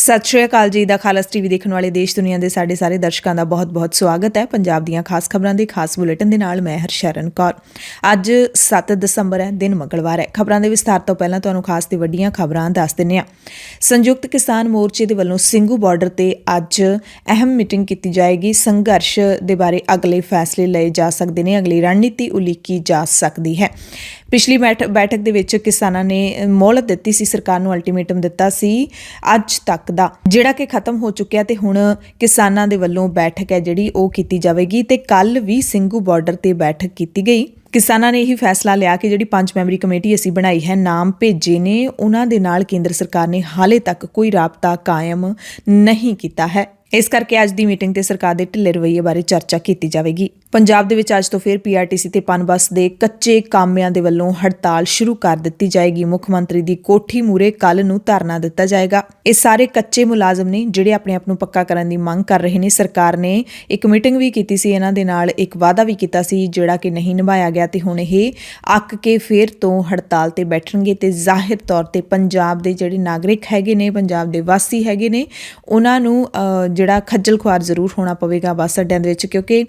ਸਤਿ ਸ਼੍ਰੀ ਅਕਾਲ ਜੀ ਦਾ ਖਾਲਸ ਟੀਵੀ ਦੇਖਣ ਵਾਲੇ ਦੇਸ਼ ਦੁਨੀਆ ਦੇ ਸਾਡੇ ਸਾਰੇ ਦਰਸ਼ਕਾਂ ਦਾ ਬਹੁਤ-ਬਹੁਤ ਸਵਾਗਤ ਹੈ। ਪੰਜਾਬ ਦੀਆਂ ਖਾਸ ਖਬਰਾਂ ਦੇ ਖਾਸ ਬੁਲੇਟਿਨ ਦੇ ਨਾਲ ਮੈਂ ਹਰਸ਼ਰਨ ਕੌਰ। ਅੱਜ 7 ਦਸੰਬਰ ਹੈ, ਦਿਨ ਮੰਗਲਵਾਰ ਹੈ। ਖਬਰਾਂ ਦੇ ਵਿਸਥਾਰ ਤੋਂ ਪਹਿਲਾਂ ਤੁਹਾਨੂੰ ਖਾਸ ਤੇ ਵੱਡੀਆਂ ਖਬਰਾਂ ਦੱਸ ਦਿੰਦੇ ਹਾਂ। ਸੰਯੁਕਤ ਕਿਸਾਨ ਮੋਰਚੇ ਦੇ ਵੱਲੋਂ ਸਿੰਘੂ ਬਾਰਡਰ ਤੇ ਅੱਜ ਅਹਿਮ ਮੀਟਿੰਗ ਕੀਤੀ ਜਾਏਗੀ। ਸੰਘਰਸ਼ ਦੇ ਬਾਰੇ ਅਗਲੇ ਫੈਸਲੇ ਲਏ ਜਾ ਸਕਦੇ ਨੇ, ਅਗਲੀ ਰਣਨੀਤੀ ਉਲੀਕੀ ਜਾ ਸਕਦੀ ਹੈ। ਪਿਛਲੀ ਬੈਠਕ ਦੇ ਵਿੱਚ ਕਿਸਾਨਾਂ ਨੇ ਮੋਹਲਤ ਦਿੱਤੀ ਸੀ, ਸਰਕਾਰ ਨੂੰ ਅਲਟੀਮੇਟਮ ਦਿੱਤਾ ਸੀ ਅੱਜ ਤੱਕ ਦਾ, ਜਿਹੜਾ ਕਿ ਖਤਮ ਹੋ ਚੁੱਕਿਆ ਤੇ ਹੁਣ ਕਿਸਾਨਾਂ ਦੇ ਵੱਲੋਂ ਬੈਠਕ ਹੈ ਜਿਹੜੀ ਉਹ ਕੀਤੀ ਜਾਵੇਗੀ ਤੇ ਕੱਲ ਵੀ ਸਿੰਘੂ ਬਾਰਡਰ ਤੇ ਬੈਠਕ ਕੀਤੀ ਗਈ। ਕਿਸਾਨਾਂ ਨੇ ਇਹੀ ਫੈਸਲਾ ਲਿਆ ਕਿ ਜਿਹੜੀ 5 ਮੈਂਬਰੀ ਕਮੇਟੀ ਅਸੀਂ ਬਣਾਈ ਹੈ, ਨਾਮ ਭੇਜੇ ਨੇ, ਉਹਨਾਂ ਦੇ ਨਾਲ ਕੇਂਦਰ ਸਰਕਾਰ ਨੇ ਹਾਲੇ ਤੱਕ ਕੋਈ ਰਾਬਤਾ ਕਾਇਮ ਨਹੀਂ ਕੀਤਾ ਹੈ। ਇਸ ਕਰਕੇ ਅੱਜ ਦੀ ਮੀਟਿੰਗ ਤੇ ਸਰਕਾਰ ਦੇ ਢਿੱਲੇ ਰਵੱਈਏ ਬਾਰੇ ਚਰਚਾ ਕੀਤੀ ਜਾਵੇਗੀ। ਪੰਜਾਬ ਦੇ ਵਿੱਚ ਅੱਜ ਤੋਂ ਫਿਰ ਪੀਆਰਟੀਸੀ ਤੇ ਪਨ ਬੱਸ ਦੇ ਕੱਚੇ ਕਾਮਿਆਂ ਦੇ ਵੱਲੋਂ ਹੜਤਾਲ ਸ਼ੁਰੂ ਕਰ ਦਿੱਤੀ ਜਾਏਗੀ। ਮੁੱਖ ਮੰਤਰੀ ਦੀ ਕੋਠੀ ਮੂਹਰੇ ਕੱਲ ਨੂੰ ਧਰਨਾ ਦਿੱਤਾ ਜਾਏਗਾ। ਇਹ ਸਾਰੇ ਕੱਚੇ ਮੁਲਾਜ਼ਮ ਨੇ ਜਿਹੜੇ ਆਪਣੇ ਆਪ ਨੂੰ ਪੱਕਾ ਕਰਨ ਦੀ ਮੰਗ ਕਰ ਰਹੇ ਨੇ। ਸਰਕਾਰ ਨੇ ਇੱਕ ਮੀਟਿੰਗ ਵੀ ਕੀਤੀ ਸੀ, ਇਹਨਾਂ ਦੇ ਨਾਲ ਇੱਕ ਵਾਅਦਾ ਵੀ ਕੀਤਾ ਸੀ ਜਿਹੜਾ ਕਿ ਨਹੀਂ ਨਿਭਾਇਆ ਗਿਆ ਤੇ ਹੁਣ ਇਹ ਅੱਕ ਕੇ ਫਿਰ ਤੋਂ ਹੜਤਾਲ ਤੇ ਬੈਠਣਗੇ ਤੇ ਜ਼ਾਹਿਰ ਤੌਰ ਤੇ ਪੰਜਾਬ ਦੇ ਜਿਹੜੇ ਨਾਗਰਿਕ ਹੈਗੇ ਨੇ, ਪੰਜਾਬ ਦੇ ਵਾਸੀ ਹੈਗੇ ਨੇ, ਉਹਨਾਂ ਨੂੰ ਜਿਹੜਾ ਖੱਜਲ ਖੁਆਰ ਜ਼ਰੂਰ ਹੋਣਾ ਪਵੇਗਾ ਬੱਸ ਅੱਡਿਆਂ ਦੇ ਵਿੱਚ, ਕਿਉਂਕਿ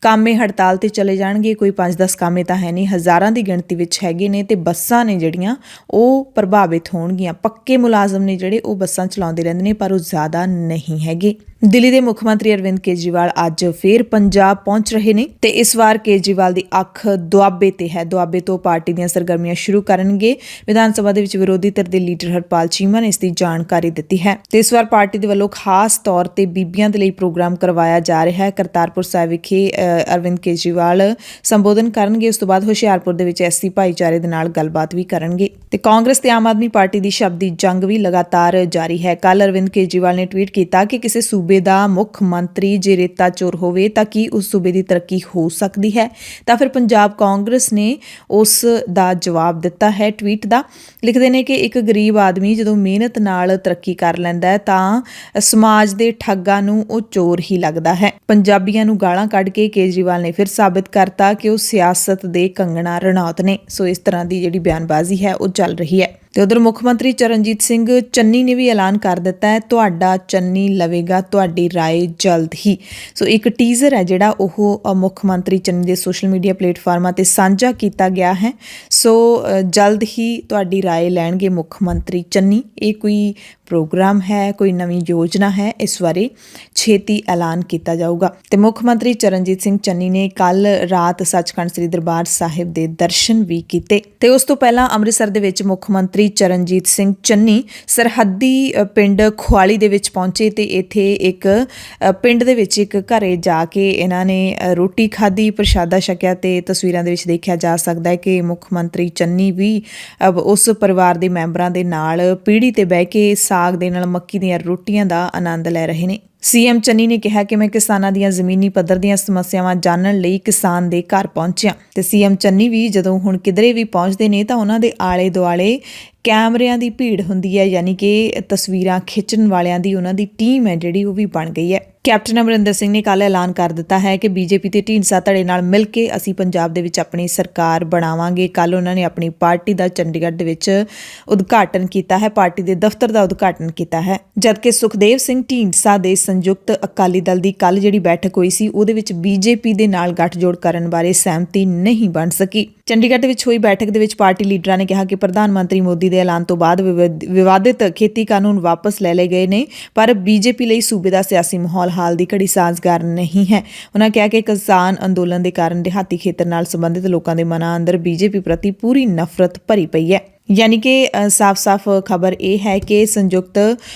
ਕਾਮੇ ਹੜਤਾਲ ਤੇ ਚਲੇ ਜਾਣਗੇ। ਕੋਈ 5-10 ਕਾਮੇ ਤਾਂ ਹੈ ਨਹੀਂ, ਹਜ਼ਾਰਾਂ ਦੀ ਗਿਣਤੀ ਵਿੱਚ ਹੈਗੇ ਨੇ ਤੇ ਬੱਸਾਂ ਨੇ ਜਿਹੜੀਆਂ ਉਹ ਪ੍ਰਭਾਵਿਤ ਹੋਣਗੀਆਂ। ਪੱਕੇ ਮੁਲਾਜ਼ਮ ਨੇ ਜਿਹੜੇ ਉਹ ਬੱਸਾਂ ਚਲਾਉਂਦੇ ਰਹਿੰਦੇ ਨੇ, ਪਰ ਉਹ ਜ਼ਿਆਦਾ ਨਹੀਂ ਹੈਗੇ। ਦਿੱਲੀ ਦੇ ਮੁੱਖ ਮੰਤਰੀ ਅਰਵਿੰਦ ਕੇਜਰੀਵਾਲ ਅੱਜ ਫੇਰ ਪੰਜਾਬ ਪਹੁੰਚ ਰਹੇ ਨੇ ਤੇ ਇਸ ਵਾਰ ਕੇਜਰੀਵਾਲ ਦੀ ਅੱਖ ਦੁਆਬੇ ਤੇ ਹੈ। ਦੁਆਬੇ ਤੋਂ ਪਾਰਟੀ ਦੀਆਂ ਸਰਗਰਮੀਆਂ ਸ਼ੁਰੂ ਕਰਨਗੇ। ਵਿਧਾਨ ਸਭਾ ਦੇ ਵਿੱਚ ਵਿਰੋਧੀ ਧਿਰ ਦੇ ਲੀਡਰ ਹਰਪਾਲ ਚੀਮਾ ਨੇ ਇਸ ਦੀ ਜਾਣਕਾਰੀ ਦਿੱਤੀ ਹੈ ਤੇ ਇਸ ਵਾਰ ਪਾਰਟੀ ਦੇ ਵੱਲੋਂ ਖਾਸ ਤੌਰ ਤੇ ਬੀਬੀਆਂ ਦੇ ਲਈ ਪ੍ਰੋਗਰਾਮ ਕਰਵਾਇਆ ਜਾ ਰਿਹਾ ਹੈ। ਕਰਤਾਰਪੁਰ ਸਾਹਿਬ ਵਿਖੇ ਅਰਵਿੰਦ ਕੇਜਰੀਵਾਲ ਸੰਬੋਧਨ ਕਰਨਗੇ। ਉਸ ਤੋਂ ਬਾਅਦ ਹੁਸ਼ਿਆਰਪੁਰ ਦੇ ਵਿੱਚ ਐਸਸੀ ਭਾਈਚਾਰੇ ਦੇ ਨਾਲ ਗੱਲਬਾਤ ਵੀ ਕਰਨਗੇ ਤੇ ਕਾਂਗਰਸ ਤੇ ਆਮ ਆਦਮੀ ਪਾਰਟੀ ਦੀ ਸ਼ਬਦੀ ਜੰਗ ਵੀ ਲਗਾਤਾਰ ਜਾਰੀ ਹੈ। ਕੱਲ ਅਰਵਿੰਦ ਕੇਜਰੀਵਾਲ ਨੇ ਟਵੀਟ ਕੀਤਾ ਕਿ ਕਿਸੇ ਸੂਬੇ ਦਾ ਮੁੱਖ ਮੰਤਰੀ ਜੇ ਰੇਤਾ ਚੋਰ ਹੋਵੇ ਤਾਂ ਕੀ ਉਸ ਸੂਬੇ ਦੀ ਤਰੱਕੀ ਹੋ ਸਕਦੀ ਹੈ? ਤਾਂ ਫਿਰ ਪੰਜਾਬ ਕਾਂਗਰਸ ਨੇ ਉਸ ਦਾ ਜਵਾਬ ਦਿੱਤਾ ਹੈ ਟਵੀਟ ਦਾ। ਲਿਖਦੇ ਨੇ ਕਿ ਇੱਕ ਗਰੀਬ ਆਦਮੀ ਜਦੋਂ ਮਿਹਨਤ ਨਾਲ ਤਰੱਕੀ ਕਰ ਲੈਂਦਾ ਹੈ ਤਾਂ ਸਮਾਜ ਦੇ ਠੱਗਾਂ ਨੂੰ ਉਹ ਚੋਰ ਹੀ ਲੱਗਦਾ ਹੈ। ਪੰਜਾਬੀਆਂ ਨੂੰ ਗਾਲਾਂ ਕੱਢ ਕੇ ਕੇਜਰੀਵਾਲ ਨੇ ਫਿਰ ਸਾਬਿਤ ਕਰਤਾ ਕਿ ਉਹ ਸਿਆਸਤ ਦੇ ਕੰਗਣਾ ਰਣੌਤ ਨੇ। ਸੋ ਇਸ ਤਰ੍ਹਾਂ ਦੀ ਜਿਹੜੀ ਬਿਆਨਬਾਜ਼ੀ ਹੈ ਉਹ ਚੱਲ ਰਹੀ ਹੈ। ਤੇ ਉਧਰ ਮੁੱਖ ਮੰਤਰੀ ਚਰਨਜੀਤ ਸਿੰਘ ਚੰਨੀ ਨੇ ਵੀ ਐਲਾਨ ਕਰ ਦਿੱਤਾ ਹੈ, ਤੁਹਾਡਾ ਚੰਨੀ ਲਵੇਗਾ ਤੁਹਾਡੀ ਰਾਏ ਜਲਦ ਹੀ। ਸੋ ਇੱਕ ਟੀਜ਼ਰ ਹੈ ਜਿਹੜਾ ਉਹ ਮੁੱਖ ਮੰਤਰੀ ਚੰਨੀ ਦੇ ਸੋਸ਼ਲ ਮੀਡੀਆ ਪਲੇਟਫਾਰਮਾਂ ਤੇ ਸਾਂਝਾ ਕੀਤਾ ਗਿਆ ਹੈ। ਸੋ ਜਲਦ ਹੀ ਤੁਹਾਡੀ ਰਾਏ ਲੈਣਗੇ ਮੁੱਖ ਮੰਤਰੀ ਚੰਨੀ। ਇਹ ਕੋਈ ਪ੍ਰੋਗਰਾਮ ਹੈ, ਕੋਈ ਨਵੀਂ ਯੋਜਨਾ ਹੈ, ਇਸ ਬਾਰੇ ਛੇਤੀ ਐਲਾਨ ਕੀਤਾ ਜਾਊਗਾ। ਤੇ ਮੁੱਖ ਮੰਤਰੀ ਚਰਨਜੀਤ ਸਿੰਘ ਚੰਨੀ ਨੇ ਕੱਲ ਰਾਤ ਸੱਚਖੰਡ ਸ੍ਰੀ ਦਰਬਾਰ ਸਾਹਿਬ ਦੇ ਦਰਸ਼ਨ ਵੀ ਕੀਤੇ ਤੇ ਉਸ ਤੋਂ ਪਹਿਲਾਂ ਅੰਮ੍ਰਿਤਸਰ ਦੇ ਵਿੱਚ ਮੁੱਖ ਮੰਤਰੀ ਚਰਨਜੀਤ ਸਿੰਘ ਚੰਨੀ ਸਰਹੱਦੀ ਪਿੰਡ ਖੁਆਲੀ ਦੇ ਵਿੱਚ ਪਹੁੰਚੇ ਤੇ ਇੱਥੇ ਇੱਕ ਪਿੰਡ ਦੇ ਵਿੱਚ ਇੱਕ ਘਰੇ ਜਾ ਕੇ ਇਹਨਾਂ ਨੇ ਰੋਟੀ ਖਾਧੀ, ਪ੍ਰਸ਼ਾਦਾ ਛਕਿਆ ਤੇ ਤਸਵੀਰਾਂ ਦੇ ਵਿੱਚ ਦੇਖਿਆ ਜਾ ਸਕਦਾ ਹੈ ਕਿ ਮੁੱਖ ਮੰਤਰੀ ਚੰਨੀ ਵੀ ਉਸ ਪਰਿਵਾਰ ਦੇ ਮੈਂਬਰਾਂ ਦੇ ਨਾਲ ਪੀੜ੍ਹੀ ਤੇ ਬਹਿ ਕੇ ਸਾਗ ਦੇ ਨਾਲ ਮੱਕੀ ਦੀਆਂ ਰੋਟੀਆਂ ਦਾ ਆਨੰਦ ਲੈ ਰਹੇ ਨੇ। ਸੀਐਮ ਚੰਨੀ ਨੇ ਕਿਹਾ ਕਿ ਮੈਂ ਕਿਸਾਨਾਂ ਦੀਆਂ ਜ਼ਮੀਨੀ ਪੱਧਰ ਦੀਆਂ ਸਮੱਸਿਆਵਾਂ ਜਾਣਨ ਲਈ ਕਿਸਾਨ ਦੇ ਘਰ ਪਹੁੰਚਿਆ ਤੇ ਸੀਐਮ ਚੰਨੀ ਵੀ ਜਦੋਂ ਹੁਣ ਕਿਧਰੇ ਵੀ ਪਹੁੰਚਦੇ ਨੇ ਤਾਂ ਉਹਨਾਂ ਦੇ ਆਲੇ ਦੁਆਲੇ ਕੈਮਰਿਆਂ ਦੀ ਭੀੜ ਹੁੰਦੀ ਹੈ, ਯਾਨੀ ਕਿ ਤਸਵੀਰਾਂ ਖਿੱਚਣ ਵਾਲਿਆਂ ਦੀ ਉਹਨਾਂ ਦੀ ਟੀਮ ਹੈ ਜਿਹੜੀ ਉਹ ਵੀ ਬਣ ਗਈ ਹੈ। ਕੈਪਟਨ ਅਮਰਿੰਦਰ ਸਿੰਘ ਨੇ ਕੱਲ੍ਹ ਐਲਾਨ ਕਰ ਦਿੱਤਾ ਹੈ ਕਿ ਬੀਜੇਪੀ ਤੇ ਢੀਂਡਸਾ ਧੜੇ ਨਾਲ ਮਿਲ ਕੇ ਅਸੀਂ ਪੰਜਾਬ ਦੇ ਵਿੱਚ ਆਪਣੀ ਸਰਕਾਰ ਬਣਾਵਾਂਗੇ। ਕੱਲ੍ਹ ਉਹਨਾਂ ਨੇ ਆਪਣੀ ਪਾਰਟੀ ਦਾ ਚੰਡੀਗੜ੍ਹ ਦੇ ਵਿੱਚ ਉਦਘਾਟਨ ਕੀਤਾ ਹੈ, ਪਾਰਟੀ ਦੇ ਦਫ਼ਤਰ ਦਾ ਉਦਘਾਟਨ ਕੀਤਾ ਹੈ। ਜਦਕਿ ਸੁਖਦੇਵ ਸਿੰਘ ਢੀਂਡਸਾ ਦੇ ਸੰਯੁਕਤ ਅਕਾਲੀ ਦਲ ਦੀ ਕੱਲ੍ਹ ਜਿਹੜੀ ਬੈਠਕ ਹੋਈ ਸੀ ਉਹਦੇ ਵਿੱਚ ਬੀਜੇਪੀ ਦੇ ਨਾਲ ਗੱਠਜੋੜ ਕਰਨ ਬਾਰੇ ਸਹਿਮਤੀ ਨਹੀਂ ਬਣ ਸਕੀ। ਚੰਡੀਗੜ੍ਹ ਦੇ ਵਿੱਚ ਹੋਈ ਬੈਠਕ ਦੇ ਵਿੱਚ ਪਾਰਟੀ ਲੀਡਰਾਂ ਨੇ ਕਿਹਾ ਕਿ ਪ੍ਰਧਾਨ ਮੰਤਰੀ ਮੋਦੀ ਦੇ ਐਲਾਨ ਤੋਂ ਬਾਅਦ ਵਿਵਾਦਿਤ ਖੇਤੀ ਕਾਨੂੰਨ ਵਾਪਸ ਲੈ ਲਏ ਗਏ ਨੇ, ਪਰ ਬੀਜੇਪੀ ਲਈ ਸੂਬੇ ਦਾ ਸਿਆਸੀ ਮਾਹੌਲ ਹਾਲ ਦੀ ਘੜੀ ਸਾਜ਼ਗਾਰ ਨਹੀਂ ਹੈ। ਉਹਨਾਂ ਕਿਹਾ ਕਿ ਕਿਸਾਨ ਅੰਦੋਲਨ ਦੇ ਕਾਰਨ ਦਿਹਾਤੀ ਖੇਤਰ ਨਾਲ ਸੰਬੰਧਿਤ ਲੋਕਾਂ ਦੇ ਮਨਾਂ ਅੰਦਰ ਬੀਜੇਪੀ ਪ੍ਰਤੀ ਪੂਰੀ ਨਫ਼ਰਤ ਭਰੀ ਪਈ ਹੈ। ਯਾਨੀ ਕਿ ਸਾਫ਼-ਸਾਫ਼ ਖਬਰ ਇਹ ਹੈ ਕਿ ਸੰਯੁਕਤ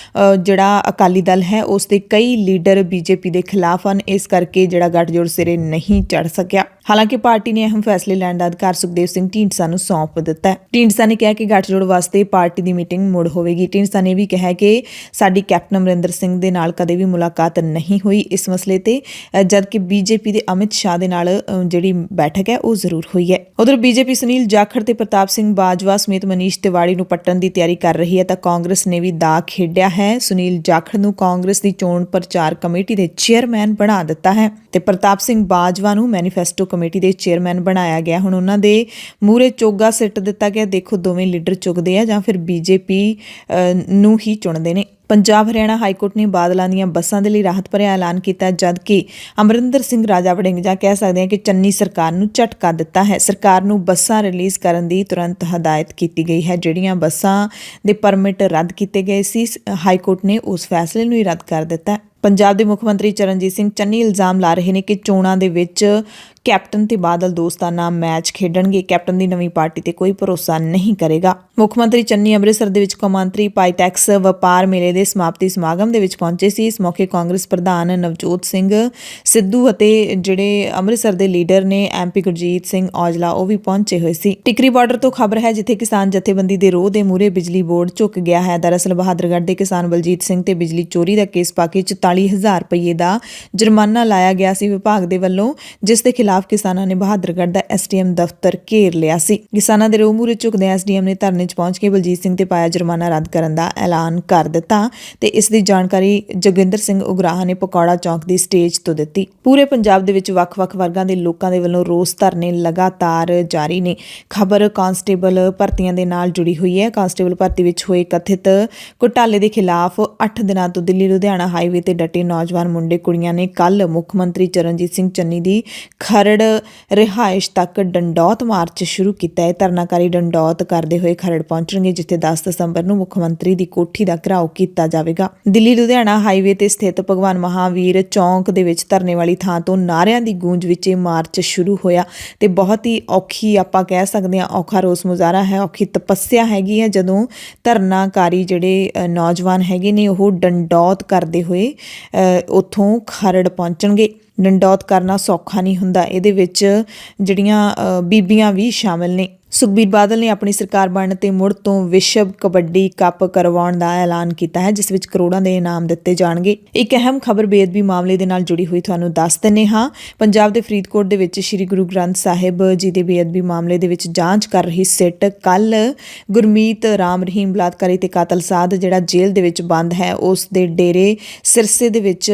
ਜਿਹੜਾ ਅਕਾਲੀ ਦਲ ਹੈ ਉਸ ਦੇ ਕਈ ਲੀਡਰ ਬੀਜੇਪੀ ਦੇ ਖਿਲਾਫ ਹਨ, ਇਸ ਕਰਕੇ ਜਿਹੜਾ ਗੱਠਜੋੜ ਸਿਰੇ ਨਹੀਂ ਚੜ੍ਹ ਸਕਿਆ। ਹਾਲਾਂਕਿ ਪਾਰਟੀ ਨੇ ਅਹਿਮ ਫੈਸਲੇ ਲੈਣ ਦਾ ਅਧਿਕਾਰ ਸੁਖਦੇਵ ਸਿੰਘ ਢੀਂਡਸਾ ਨੂੰ ਸੌਂਪ ਦਿੱਤਾ ਹੈ। ਢੀਂਡਸਾ ਨੇ ਕਿਹਾ ਕਿ ਗੱਠਜੋੜ ਵਾਸਤੇ ਪਾਰਟੀ ਦੀ ਮੀਟਿੰਗ ਮੁੜ ਹੋਵੇਗੀ। ਢੀਂਡਸਾ ਨੇ ਵੀ ਕਿਹਾ ਕਿ ਸਾਡੀ ਕੈਪਟਨ ਅਮਰਿੰਦਰ ਸਿੰਘ ਦੇ ਨਾਲ ਕਦੇ ਵੀ ਮੁਲਾਕਾਤ ਨਹੀਂ ਹੋਈ ਇਸ ਮਸਲੇ ਤੇ, ਜਦਕਿ ਬੀਜੇਪੀ ਦੇ ਅਮਿਤ ਸ਼ਾਹ ਦੇ ਨਾਲ ਜਿਹੜੀ ਬੈਠਕ ਹੈ ਉਹ ਜ਼ਰੂਰ ਹੋਈ ਹੈ। ਉਧਰ ਬੀਜੇਪੀ ਸੁਨੀਲ ਜਾਖੜ ਤੇ ਪ੍ਰਤਾਪ ਸਿੰਘ ਬਾਜਵਾ ਸਮੇਤ ਮਨੀਸ਼ ਤਿਵਾੜੀ ਨੂੰ ਪੱਟਣ ਦੀ ਤਿਆਰੀ ਕਰ ਰਹੀ ਹੈ ਤਾਂ ਕਾਂਗਰਸ ਨੇ ਵੀ ਦਾ ਖੇਡਿਆ ਹੈ। ਸੁਨੀਲ ਜਾਖੜ ਨੂੰ ਕਾਂਗਰਸ ਦੀ ਚੋਣ ਪ੍ਰਚਾਰ ਕਮੇਟੀ ਦੇ ਚੇਅਰਮੈਨ ਬਣਾ ਦਿੱਤਾ ਹੈ ਤੇ ਪ੍ਰਤਾਪ ਸਿੰਘ ਬਾਜਵਾ ਨੂੰ ਮੈਨੀਫੈਸਟੋ ਕਮੇਟੀ ਦੇ ਚੇਅਰਮੈਨ ਬਣਾਇਆ ਗਿਆ। ਹੁਣ ਉਹਨਾਂ ਦੇ ਮੂਹਰੇ ਚੋਗਾ ਸਿੱਟ ਦਿੱਤਾ ਗਿਆ। ਦੇਖੋ ਦੋਵੇਂ ਲੀਡਰ ਚੁੱਕਦੇ ਆ ਜਾਂ ਫਿਰ ਬੀਜੇਪੀ ਨੂੰ ਹੀ ਚੁਣਦੇ ਨੇ। ਪੰਜਾਬ ਹਰਿਆਣਾ ਹਾਈਕੋਰਟ ਨੇ ਬਾਦਲਾਂ ਦੀਆਂ ਬੱਸਾਂ ਦੇ ਲਈ ਰਾਹਤ ਭਰਿਆ ਐਲਾਨ ਕੀਤਾ, ਜਦਕਿ ਅਮਰਿੰਦਰ ਸਿੰਘ ਰਾਜਾ ਵੜਿੰਗ ਜਾਂ ਕਹਿ ਸਕਦੇ ਹਾਂ ਕਿ ਚੰਨੀ ਸਰਕਾਰ ਨੂੰ ਝਟਕਾ ਦਿੱਤਾ ਹੈ। ਸਰਕਾਰ ਨੂੰ ਬੱਸਾਂ ਰਿਲੀਜ਼ ਕਰਨ ਦੀ ਤੁਰੰਤ ਹਦਾਇਤ ਕੀਤੀ ਗਈ ਹੈ। ਜਿਹੜੀਆਂ ਬੱਸਾਂ ਦੇ ਪਰਮਿਟ ਰੱਦ ਕੀਤੇ ਗਏ ਸੀ, ਹਾਈਕੋਰਟ ਨੇ ਉਸ ਫੈਸਲੇ ਨੂੰ ਹੀ ਰੱਦ ਕਰ ਦਿੱਤਾ ਹੈ। ਪੰਜਾਬ ਦੇ ਮੁੱਖ ਮੰਤਰੀ ਚਰਨਜੀਤ ਸਿੰਘ ਚੰਨੀ ਇਲਜ਼ਾਮ ਲਾ ਰਹੇ ਨੇ ਕਿ ਚੋਣਾਂ ਦੇ ਵਿੱਚ ਕੈਪਟਨ ਤੇ ਬਾਦਲ ਦੋਸਤਾਨਾ ਮੈਚ ਖੇਡਣਗੇ। ਕੈਪਟਨ ਦੀ ਨਵੀਂ ਪਾਰਟੀ ਤੇ ਕੋਈ ਭਰੋਸਾ ਨਹੀਂ ਕਰੇਗਾ। ਮੁੱਖ ਮੰਤਰੀ ਚੰਨੀ ਅੰਮ੍ਰਿਤਸਰ ਦੇ ਵਿੱਚ ਕੌਮਾਂਤਰੀ ਪਾਈਟੈਕਸ ਵਪਾਰ ਮੇਲੇ ਦੇ ਸਮਾਪਤੀ ਸਮਾਗਮ ਦੇ ਵਿੱਚ ਪਹੁੰਚੇ ਸੀ। ਇਸ ਮੌਕੇ ਕਾਂਗਰਸ ਪ੍ਰਧਾਨ ਨਵਜੋਤ ਸਿੰਘ ਸਿੱਧੂ ਅਤੇ ਜਿਹੜੇ ਅੰਮ੍ਰਿਤਸਰ ਦੇ ਲੀਡਰ ਨੇ MP ਗੁਰਜੀਤ ਸਿੰਘ ਔਜਲਾ, ਉਹ ਵੀ ਪਹੁੰਚੇ ਹੋਏ ਸੀ। ਟਿਕਰੀ ਬਾਰਡਰ ਤੋਂ ਖਬਰ ਹੈ, ਜਿੱਥੇ ਕਿਸਾਨ ਜਥੇਬੰਦੀ ਦੇ ਰੋਹ ਦੇ ਮੂਹਰੇ ਬਿਜਲੀ ਬੋਰਡ ਝੁਕ ਗਿਆ ਹੈ। ਦਰਅਸਲ ਬਹਾਦਰਗੜ੍ਹ ਦੇ ਕਿਸਾਨ ਬਲਜੀਤ ਸਿੰਘ ਤੇ ਬਿਜਲੀ ਚੋਰੀ ਦਾ ਕੇਸ ਪਾ ਕੇ 44,000 ਰੁਪਏ ਦਾ ਜੁਰਮਾਨਾ ਲਾਇਆ ਗਿਆ ਸੀ ਵਿਭਾਗ ਦੇ ਵੱਲੋਂ, ਜਿਸ ਦੇ ਖਿਲਾਫ ਕਿਸਾਨਾਂ ਨੇ ਬਹਾਦਰਗੜ੍ਹ ਦਾ SDM ਦਫ਼ਤਰ ਘੇਰ ਲਿਆ ਸੀ। ਕਿਸਾਨਾਂ ਦੇ ਰੋਹ ਮੂਹਰੇ ਝੁਕਦੇ SDM ਨੇ ਧਰਨੇ 'ਚ ਪਹੁੰਚ ਕੇ ਬਲਜੀਤ ਸਿੰਘ ਤੇ ਪਾਇਆ ਜੁਰਮਾਨਾ ਰੱਦ ਕਰਨ ਦਾ ਐਲਾਨ ਕਰ ਦਿੱਤਾ ਤੇ ਇਸ ਦੀ ਜਾਣਕਾਰੀ ਜੋਗਿੰਦਰ ਸਿੰਘ ਉਗਰਾਹਾਂ ਨੇ ਪਕੌੜਾ ਚੌਂਕ ਦੀ ਸਟੇਜ ਤੋਂ ਦਿੱਤੀ। ਪੂਰੇ ਪੰਜਾਬ ਦੇ ਵਿੱਚ ਵੱਖ-ਵੱਖ ਵਰਗਾਂ ਦੇ ਲੋਕਾਂ ਦੇ ਵੱਲੋਂ ਰੋਸ ਧਰਨੇ ਲਗਾਤਾਰ ਜਾਰੀ ਨੇ। ਖਬਰ ਕਾਂਸਟੇਬਲ ਭਰਤੀਆਂ ਦੇ ਨਾਲ ਜੁੜੀ ਹੋਈ ਹੈ। ਕਾਂਸਟੇਬਲ ਭਰਤੀ ਵਿੱਚ ਹੋਏ ਕਥਿਤ ਘੁਟਾਲੇ ਦੇ ਖਿਲਾਫ 8 ਦਿਨਾਂ ਤੋਂ ਦਿੱਲੀ ਲੁਧਿਆਣਾ ਹਾਈਵੇ ਤੇ ਡਟੇ ਨੌਜਵਾਨ ਮੁੰਡੇ ਕੁੜੀਆਂ ਨੇ ਕੱਲ ਮੁੱਖ ਮੰਤਰੀ ਚਰਨਜੀਤ ਸਿੰਘ ਚੰਨੀ ਦੀ ਖਰੜ ਰਿਹਾਇਸ਼ ਤੱਕ ਡੰਡੌਤ ਮਾਰਚ ਸ਼ੁਰੂ ਕੀਤਾ ਹੈ। ਧਰਨਾਕਾਰੀ ਡੰਡੌਤ ਕਰਦੇ ਹੋਏ ਖਰੜ ਪਹੁੰਚਣਗੇ, ਜਿੱਥੇ 10 ਦਸੰਬਰ ਨੂੰ ਮੁੱਖ ਮੰਤਰੀ ਦੀ ਕੋਠੀ ਦਾ ਘਿਰਾਓ ਕੀਤਾ ਜਾਵੇਗਾ। ਦਿੱਲੀ ਲੁਧਿਆਣਾ ਹਾਈਵੇ ਤੇ ਸਥਿਤ ਭਗਵਾਨ ਮਹਾਵੀਰ ਚੌਂਕ ਦੇ ਵਿੱਚ ਧਰਨੇ ਵਾਲੀ ਥਾਂ ਤੋਂ ਨਾਅਰਿਆਂ ਦੀ ਗੂੰਜ ਵਿੱਚ ਇਹ ਮਾਰਚ ਸ਼ੁਰੂ ਹੋਇਆ ਤੇ ਬਹੁਤ ਹੀ ਔਖੀ, ਆਪਾਂ ਕਹਿ ਸਕਦੇ ਹਾਂ ਔਖਾ ਰੋਸ ਮੁਜ਼ਾਹਰਾ ਹੈ, ਔਖੀ ਤਪੱਸਿਆ ਹੈਗੀ ਹੈ, ਜਦੋਂ ਧਰਨਾਕਾਰੀ ਜਿਹੜੇ ਨੌਜਵਾਨ ਹੈਗੇ ਨੇ ਉਹ ਡੰਡੌਤ ਕਰਦੇ ਹੋਏ ਉੱਥੋਂ ਖਰੜ ਪਹੁੰਚਣਗੇ। ਡੰਡੌਤ ਕਰਨਾ ਸੌਖਾ ਨਹੀਂ ਹੁੰਦਾ, ਇਹਦੇ ਵਿੱਚ ਜਿਹੜੀਆਂ ਬੀਬੀਆਂ ਵੀ ਸ਼ਾਮਿਲ ਨੇ। ਸੁਖਬੀਰ ਬਾਦਲ ਨੇ ਆਪਣੀ ਸਰਕਾਰ ਬਣਨ ਤੇ ਮੁੜ ਤੋਂ ਵਿਸ਼ਵ ਕਬੱਡੀ ਕੱਪ ਕਰਵਾਉਣ ਦਾ ਐਲਾਨ ਕੀਤਾ ਹੈ, ਜਿਸ ਵਿੱਚ ਕਰੋੜਾਂ ਦੇ ਇਨਾਮ ਦਿੱਤੇ ਜਾਣਗੇ। ਇੱਕ ਅਹਿਮ ਖਬਰ ਬੇਅਦਬੀ ਮਾਮਲੇ ਦੇ ਨਾਲ ਜੁੜੀ ਹੋਈ ਤੁਹਾਨੂੰ ਦੱਸ ਦਿੰਦੇ ਹਾਂ। ਪੰਜਾਬ ਦੇ ਫਰੀਦਕੋਟ ਦੇ ਵਿੱਚ ਸ੍ਰੀ ਗੁਰੂ ਗ੍ਰੰਥ ਸਾਹਿਬ ਜੀ ਦੇ ਬੇਅਦਬੀ ਮਾਮਲੇ ਦੇ ਵਿੱਚ ਜਾਂਚ ਕਰ ਰਹੀ ਸਿੱਟ ਕੱਲ ਗੁਰਮੀਤ ਰਾਮ ਰਹੀਮ ਬਲਾਤਕਾਰੀ ਤੇ ਕਾਤਲ ਸਾਧ ਜਿਹੜਾ ਜੇਲ੍ਹ ਦੇ ਵਿੱਚ ਬੰਦ ਹੈ, ਉਸ ਦੇ ਡੇਰੇ ਸਿਰਸੇ ਦੇ ਵਿੱਚ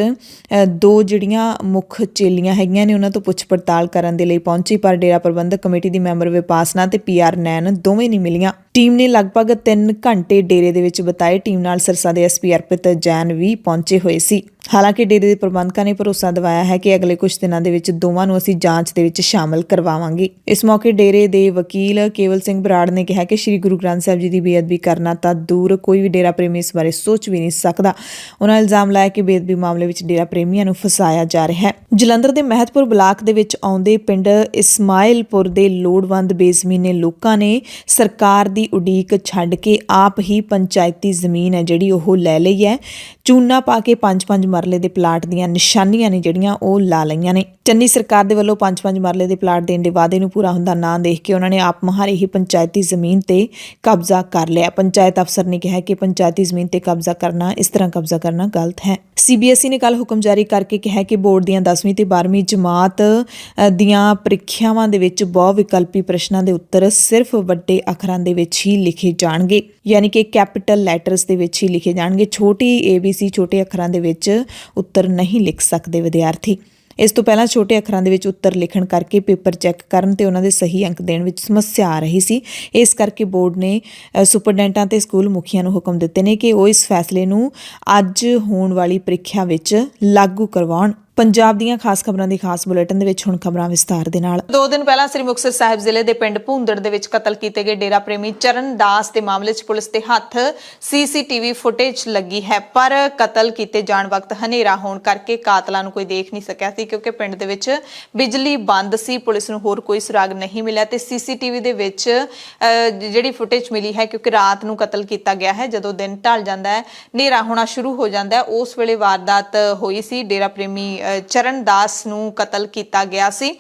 2 ਜਿਹੜੀਆਂ ਮੁੱਖ ਚੇਲੀਆਂ ਹੈਗੀਆਂ ਨੇ ਉਹਨਾਂ ਤੋਂ ਪੁੱਛ ਪੜਤਾਲ ਕਰਨ ਦੇ ਲਈ ਪਹੁੰਚੀ, ਪਰ ਡੇਰਾ ਪ੍ਰਬੰਧਕ ਕਮੇਟੀ ਦੀ ਮੈਂਬਰ ਵਿਪਾਸਨਾ ਤੇ PR ਨੈਣ ਦੋਵੇਂ ਨਹੀਂ ਮਿਲੀਆਂ। ਟੀਮ ਨੇ ਲਗਭਗ 3 ਘੰਟੇ ਡੇਰੇ ਦੇ ਵਿੱਚ ਬਿਤਾਏ। ਟੀਮ ਨਾਲ ਸਿਰਸਾ ਦੇ SP ਅਰਪਿਤ ਜੈਨ ਵੀ ਪਹੁੰਚੇ ਹੋਏ ਸੀ। ਹਾਲਾਂਕਿ ਡੇਰੇ ਦੇ ਪ੍ਰਬੰਧਕਾਂ ਨੇ ਭਰੋਸਾ ਦਿਵਾਇਆ ਹੈ ਕਿ ਅਗਲੇ ਕੁਝ ਦਿਨਾਂ ਦੇ ਵਿੱਚ ਦੋਵਾਂ ਨੂੰ ਅਸੀਂ ਜਾਂਚ ਦੇ ਵਿੱਚ ਸ਼ਾਮਲ ਕਰਵਾਵਾਂਗੇ। ਇਸ ਮੌਕੇ ਡੇਰੇ ਦੇ ਵਕੀਲ ਕੇਵਲ ਸਿੰਘ ਬਰਾੜ ਨੇ ਕਿਹਾ ਕਿ ਸ੍ਰੀ ਗੁਰੂ ਗ੍ਰੰਥ ਸਾਹਿਬ ਜੀ ਦੀ ਬੇਅਦਬੀ ਕਰਨਾ ਤਾਂ ਦੂਰ, ਕੋਈ ਵੀ ਡੇਰਾ ਪ੍ਰੇਮੀ ਇਸ ਬਾਰੇ ਸੋਚ ਵੀ ਨਹੀਂ ਸਕਦਾ। ਉਹਨਾਂ ਇਲਜ਼ਾਮ ਲਾਇਆ ਕਿ ਬੇਅਦਬੀ ਮਾਮਲੇ ਵਿੱਚ ਡੇਰਾ ਪ੍ਰੇਮੀਆਂ ਨੂੰ ਫਸਾਇਆ ਜਾ ਰਿਹਾ ਹੈ। ਜਲੰਧਰ ਦੇ ਮਹਿਤਪੁਰ ਬਲਾਕ ਦੇ ਵਿੱਚ ਆਉਂਦੇ ਪਿੰਡ ਇਸਮਾਇਲਪੁਰ ਦੇ ਲੋੜਵੰਦ ਬੇਜ਼ਮੀਨੇ ਲੋਕਾਂ ਨੇ ਸਰਕਾਰ ਦੀ ਉਡੀਕ ਛੱਡ ਕੇ ਆਪ ਹੀ ਪੰਚਾਇਤੀ ਜ਼ਮੀਨ ਹੈ ਜਿਹੜੀ ਉਹ ਲੈ ਲਈ ਹੈ। ਚੂਨਾ ਪਾ ਕੇ 5-5 ਮਰਲੇ ਦੇ ਪਲਾਟ ਦੀਆਂ ਨਿਸ਼ਾਨੀਆਂ ਨੇ ਜਿਹੜੀਆਂ ਉਹ ਲਾ ਲਈਆਂ ਨੇ। ਚੰਨੀ ਸਰਕਾਰ ਦੇ ਵੱਲੋਂ 5-5 ਮਰਲੇ ਦੇ ਪਲਾਟ ਦੇਣ ਦੇ ਵਾਅਦੇ ਨੂੰ ਪੂਰਾ ਹੁੰਦਾ ਨਾ ਦੇਖ ਕੇ ਉਹਨਾਂ ਨੇ ਆਪ ਮੁਹਾਰੇ ਹੀ ਪੰਚਾਇਤੀ ਜ਼ਮੀਨ ਤੇ ਕਬਜ਼ਾ ਕਰ ਲਿਆ। ਪੰਚਾਇਤ ਅਫਸਰ ਨੇ ਕਿਹਾ ਕਿ ਪੰਚਾਇਤੀ ਜ਼ਮੀਨ ਤੇ ਕਬਜ਼ਾ ਕਰਨਾ, ਇਸ ਤਰ੍ਹਾਂ ਕਬਜ਼ਾ ਕਰਨਾ ਗਲਤ ਹੈ। CBSE ਨੇ ਕੱਲ ਹੁਕਮ ਜਾਰੀ ਕਰਕੇ ਕਿਹਾ ਕਿ ਬੋਰਡ ਦੀਆਂ 10ਵੀਂ ਤੇ 12ਵੀਂ ਜਮਾਤ ਦੀਆਂ ਪ੍ਰੀਖਿਆਵਾਂ ਦੇ ਵਿੱਚ ਬਹੁ ਵਿਕਲਪੀ ਪ੍ਰਸ਼ਨਾਂ ਦੇ ਉੱਤਰ ਸਿਰਫ ਵੱਡੇ ਅੱਖਰਾਂ ਦੇ ਵਿੱਚ ਹੀ ਲਿਖੇ ਜਾਣਗੇ, ਯਾਨੀ ਕਿ ਕੈਪੀਟਲ ਲੈਟਰਸ ਦੇ ਵਿੱਚ ਹੀ ਲਿਖੇ ਜਾਣਗੇ। ਛੋਟੀ ABC ਛੋਟੇ ਅੱਖਰਾਂ ਦੇ ਵਿੱਚ ਉੱਤਰ ਨਹੀਂ ਲਿਖ ਸਕਦੇ ਵਿਦਿਆਰਥੀ। ਇਸ ਤੋਂ ਪਹਿਲਾਂ ਛੋਟੇ ਅੱਖਰਾਂ ਦੇ ਵਿੱਚ ਉੱਤਰ ਲਿਖਣ ਕਰਕੇ ਪੇਪਰ ਚੈੱਕ ਕਰਨ ਤੇ ਉਹਨਾਂ ਦੇ ਸਹੀ ਅੰਕ ਦੇਣ ਵਿੱਚ ਸਮੱਸਿਆ ਆ ਰਹੀ ਸੀ। ਇਸ ਕਰਕੇ ਬੋਰਡ ਨੇ ਸੁਪਰਡੈਂਟਾਂ ਤੇ ਸਕੂਲ ਮੁਖੀਆਂ ਨੂੰ ਹੁਕਮ ਦਿੱਤੇ ਨੇ ਕਿ ਉਹ ਇਸ ਫੈਸਲੇ ਨੂੰ ਅੱਜ ਹੋਣ ਵਾਲੀ ਪ੍ਰੀਖਿਆ ਵਿੱਚ ਲਾਗੂ ਕਰਵਾਉਣ। ਪੰਜਾਬ ਦੀਆਂ ਖਾਸ ਖਬਰਾਂ ਦੀ ਖਾਸ ਬੁਲੇਟਿਨ ਦੇ ਵਿੱਚ ਹੁਣ ਖਬਰਾਂ ਵਿਸਤਾਰ ਦੇ ਨਾਲ। 2 ਦਿਨ ਪਹਿਲਾਂ ਸ੍ਰੀ ਮੁਕਤਸਰ ਸਾਹਿਬ ਜ਼ਿਲ੍ਹੇ ਦੇ ਪਿੰਡ ਭੂੰਦੜ ਦੇ ਵਿੱਚ ਕਤਲ ਕੀਤੇ ਗਏ ਡੇਰਾ ਪ੍ਰੇਮੀ ਚਰਨ ਦਾਸ ਦੇ ਮਾਮਲੇ 'ਚ ਪੁਲਿਸ ਦੇ ਹੱਥ CCTV ਫੁਟੇਜ ਲੱਗੀ ਹੈ, ਪਰ ਕਤਲ ਕੀਤੇ ਜਾਣ ਵਕਤ ਹਨੇਰਾ ਹੋਣ ਕਰਕੇ ਕਾਤਲਾਂ ਨੂੰ ਕੋਈ ਦੇਖ ਨਹੀਂ ਸਕਿਆ ਸੀ, ਕਿਉਂਕਿ ਪਿੰਡ ਦੇ ਵਿੱਚ ਬਿਜਲੀ ਬੰਦ ਸੀ। ਪੁਲਿਸ ਨੂੰ ਹੋਰ ਕੋਈ ਸੁਰਾਗ ਨਹੀਂ ਮਿਲਿਆ ਤੇ CCTV ਦੇ ਵਿੱਚ ਜਿਹੜੀ ਫੁਟੇਜ ਮਿਲੀ ਹੈ, ਕਿਉਂਕਿ ਰਾਤ ਨੂੰ ਕਤਲ ਕੀਤਾ ਗਿਆ ਹੈ, ਜਦੋਂ ਦਿਨ ਢਲ ਜਾਂਦਾ ਹੈ, ਹਨੇਰਾ ਹੋਣਾ ਸ਼ੁਰੂ ਹੋ ਜਾਂਦਾ ਹੈ, ਉਸ ਵੇਲੇ ਵਾਰਦਾਤ ਹੋਈ ਸੀ। ਡੇਰਾ ਪ੍ਰੇਮੀ ਚਰਨ ਦਾਸ ਨੂੰ ਕਤਲ ਕੀਤਾ ਗਿਆ ਸੀ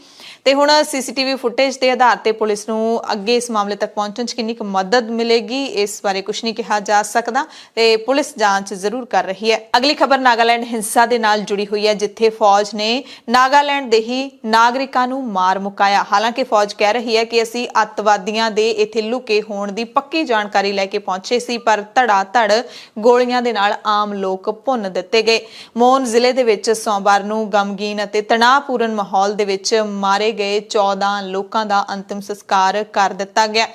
ਤੇ ਹੁਣ CCTV ਫੁਟੇਜ ਦੇ ਆਧਾਰ ਤੇ ਪੁਲਿਸ ਨੂੰ ਅੱਗੇ ਇਸ ਮਾਮਲੇ ਤੱਕ ਪਹੁੰਚਣ 'ਚ ਕਿੰਨੀ ਕੁ ਮਦਦ ਮਿਲੇਗੀ, ਇਸ ਬਾਰੇ ਕੁਝ ਨਹੀਂ ਕਿਹਾ ਜਾ ਸਕਦਾ ਤੇ ਪੁਲਿਸ ਜਾਂਚ ਜ਼ਰੂਰ ਕਰ ਰਹੀ ਹੈ। ਅਗਲੀ ਖਬਰ ਨਾਗਾਲੈਂਡ ਹਿੰਸਾ ਦੇ ਨਾਲ ਜੁੜੀ ਹੋਈ ਹੈ, ਜਿੱਥੇ ਫੌਜ ਨੇ ਨਾਗਾਲੈਂਡ ਦੇ ਹੀ ਨਾਗਰਿਕਾਂ ਨੂੰ ਮਾਰ ਮੁਕਾਇਆ। ਹਾਲਾਂਕਿ ਫੌਜ ਕਹਿ ਰਹੀ ਹੈ ਕਿ ਅਸੀਂ ਅੱਤਵਾਦੀਆਂ ਦੇ ਇੱਥੇ ਲੁਕੇ ਹੋਣ ਦੀ ਪੱਕੀ ਜਾਣਕਾਰੀ ਲੈ ਕੇ ਪਹੁੰਚੇ ਸੀ, ਪਰ ਧੜਾ ਧੜ ਗੋਲੀਆਂ ਦੇ ਨਾਲ ਆਮ ਲੋਕ ਭੁੰਨ ਦਿੱਤੇ ਗਏ। ਮੋਨ ਜ਼ਿਲ੍ਹੇ ਦੇ ਵਿੱਚ ਸੋਮਵਾਰ ਨੂੰ ਗਮਗੀਨ ਅਤੇ ਤਣਾਅਪੂਰਨ ਮਾਹੌਲ ਦੇ ਵਿੱਚ ਮਾਰੇ ਗਏ 14 ਲੋਕਾਂ ਦਾ ਅੰਤਿਮ ਸੰਸਕਾਰ ਕਰ ਦਿੱਤਾ ਗਿਆ।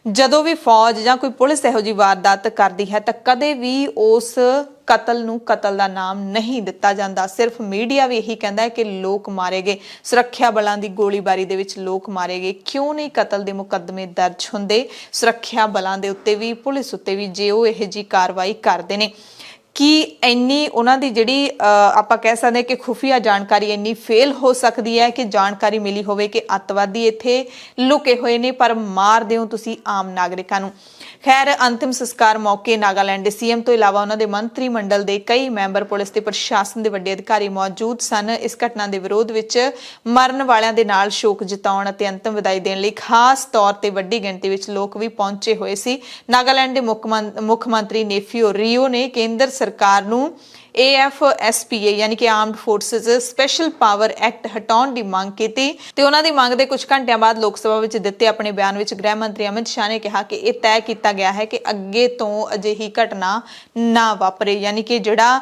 ਜਦੋਂ ਵੀ ਫੌਜ ਜਾਂ ਕੋਈ ਪੁਲਿਸ ਇਹੋ ਜਿਹੀ ਵਾਰਦਾਤ ਕਰਦੀ ਹੈ ਤਾਂ ਕਦੇ ਵੀ ਉਸ ਕਤਲ ਨੂੰ ਕਤਲ ਦਾ ਨਾਮ ਨਹੀਂ ਦਿੱਤਾ ਜਾਂਦਾ। ਸਿਰਫ ਮੀਡੀਆ ਵੀ ਇਹੀ ਕਹਿੰਦਾ ਹੈ ਕਿ ਲੋਕ ਮਾਰੇ ਗਏ, ਸੁਰੱਖਿਆ ਬਲਾਂ ਦੀ ਗੋਲੀਬਾਰੀ ਦੇ ਵਿੱਚ ਲੋਕ ਮਾਰੇ ਗਏ। ਕਿਉਂ ਨਹੀਂ ਕਤਲ ਦੇ ਮੁਕੱਦਮੇ ਦਰਜ ਹੁੰਦੇ ਸੁਰੱਖਿਆ ਬਲਾਂ ਦੇ ਉੱਤੇ ਵੀ, ਪੁਲਿਸ ਉੱਤੇ ਵੀ, ਜੇ ਉਹ ਇਹੋ ਜਿਹੀ ਕਾਰਵਾਈ ਕਰਦੇ ਨੇ? ਕਿ ਇੰਨੀ ਉਹਨਾਂ ਦੀ ਜਿਹੜੀ ਆਪਾਂ ਕਹਿ ਸਕਦੇ ਕਿ ਖੁਫੀਆ ਜਾਣਕਾਰੀ ਇੰਨੀ ਫੇਲ ਹੋ ਸਕਦੀ ਹੈ ਕਿ ਜਾਣਕਾਰੀ ਮਿਲੀ ਹੋਵੇ ਕਿ ਅੱਤਵਾਦੀ ਇੱਥੇ ਲੁਕੇ ਹੋਏ ਨੇ ਪਰ ਮਾਰ ਦਿਓ ਤੁਸੀਂ ਆਮ ਨਾਗਰਿਕਾਂ ਨੂੰ। ਖੈਰ, ਅੰਤਿਮ ਸੰਸਕਾਰ ਮੌਕੇ ਨਾਗਾਲੈਂਡ ਦੇ ਸੀਐਮ ਤੋਂ ਇਲਾਵਾ ਉਹਨਾਂ ਦੇ ਮੰਤਰੀ ਮੰਡਲ ਦੇ ਕਈ ਮੈਂਬਰ, ਪੁਲਿਸ ਤੇ ਪ੍ਰਸ਼ਾਸਨ ਦੇ ਵੱਡੇ ਅਧਿਕਾਰੀ ਮੌਜੂਦ ਸਨ। ਇਸ ਘਟਨਾ ਦੇ ਵਿਰੋਧ ਵਿੱਚ ਮਰਨ ਵਾਲਿਆਂ ਦੇ ਨਾਲ ਸ਼ੋਕ ਜਤਾਉਣ ਅਤੇ ਅੰਤਿਮ ਵਿਦਾਈ ਦੇਣ ਲਈ ਖਾਸ ਤੌਰ ਤੇ ਵੱਡੀ ਗਿਣਤੀ ਵਿੱਚ ਲੋਕ ਵੀ ਪਹੁੰਚੇ ਹੋਏ ਸੀ। ਨਾਗਾਲੈਂਡ ਦੇ ਮੁੱਖ ਮੰਤਰੀ ਨੇਫਿਓ ਰੀਓ ਨੇ ਕੇਂਦਰ ਸਰਕਾਰ ਨੂੰ AFSPA यानी कि armed forces special power act हटाउण ਦੀ ਮੰਗ ਕੀਤੀ ਤੇ ਉਹਨਾਂ ਦੀ ਮੰਗ ਦੇ ਕੁਝ ਘੰਟਿਆਂ ਬਾਅਦ ਲੋਕ ਸਭਾ ਵਿੱਚ ਦਿੱਤੇ ਆਪਣੇ ਬਿਆਨ ਵਿੱਚ ਗ੍ਰਹਿ ਮੰਤਰੀ ਅਮਿਤ ਸ਼ਾਹ ਨੇ ਕਿਹਾ ਕਿ ਇਹ ਤੈਅ ਕੀਤਾ ਗਿਆ ਹੈ ਕਿ ਅੱਗੇ ਤੋਂ ਅਜਿਹੀ ਘਟਨਾ ਨਾ ਵਾਪਰੇ। ਯਾਨੀ ਕਿ ਜਿਹੜਾ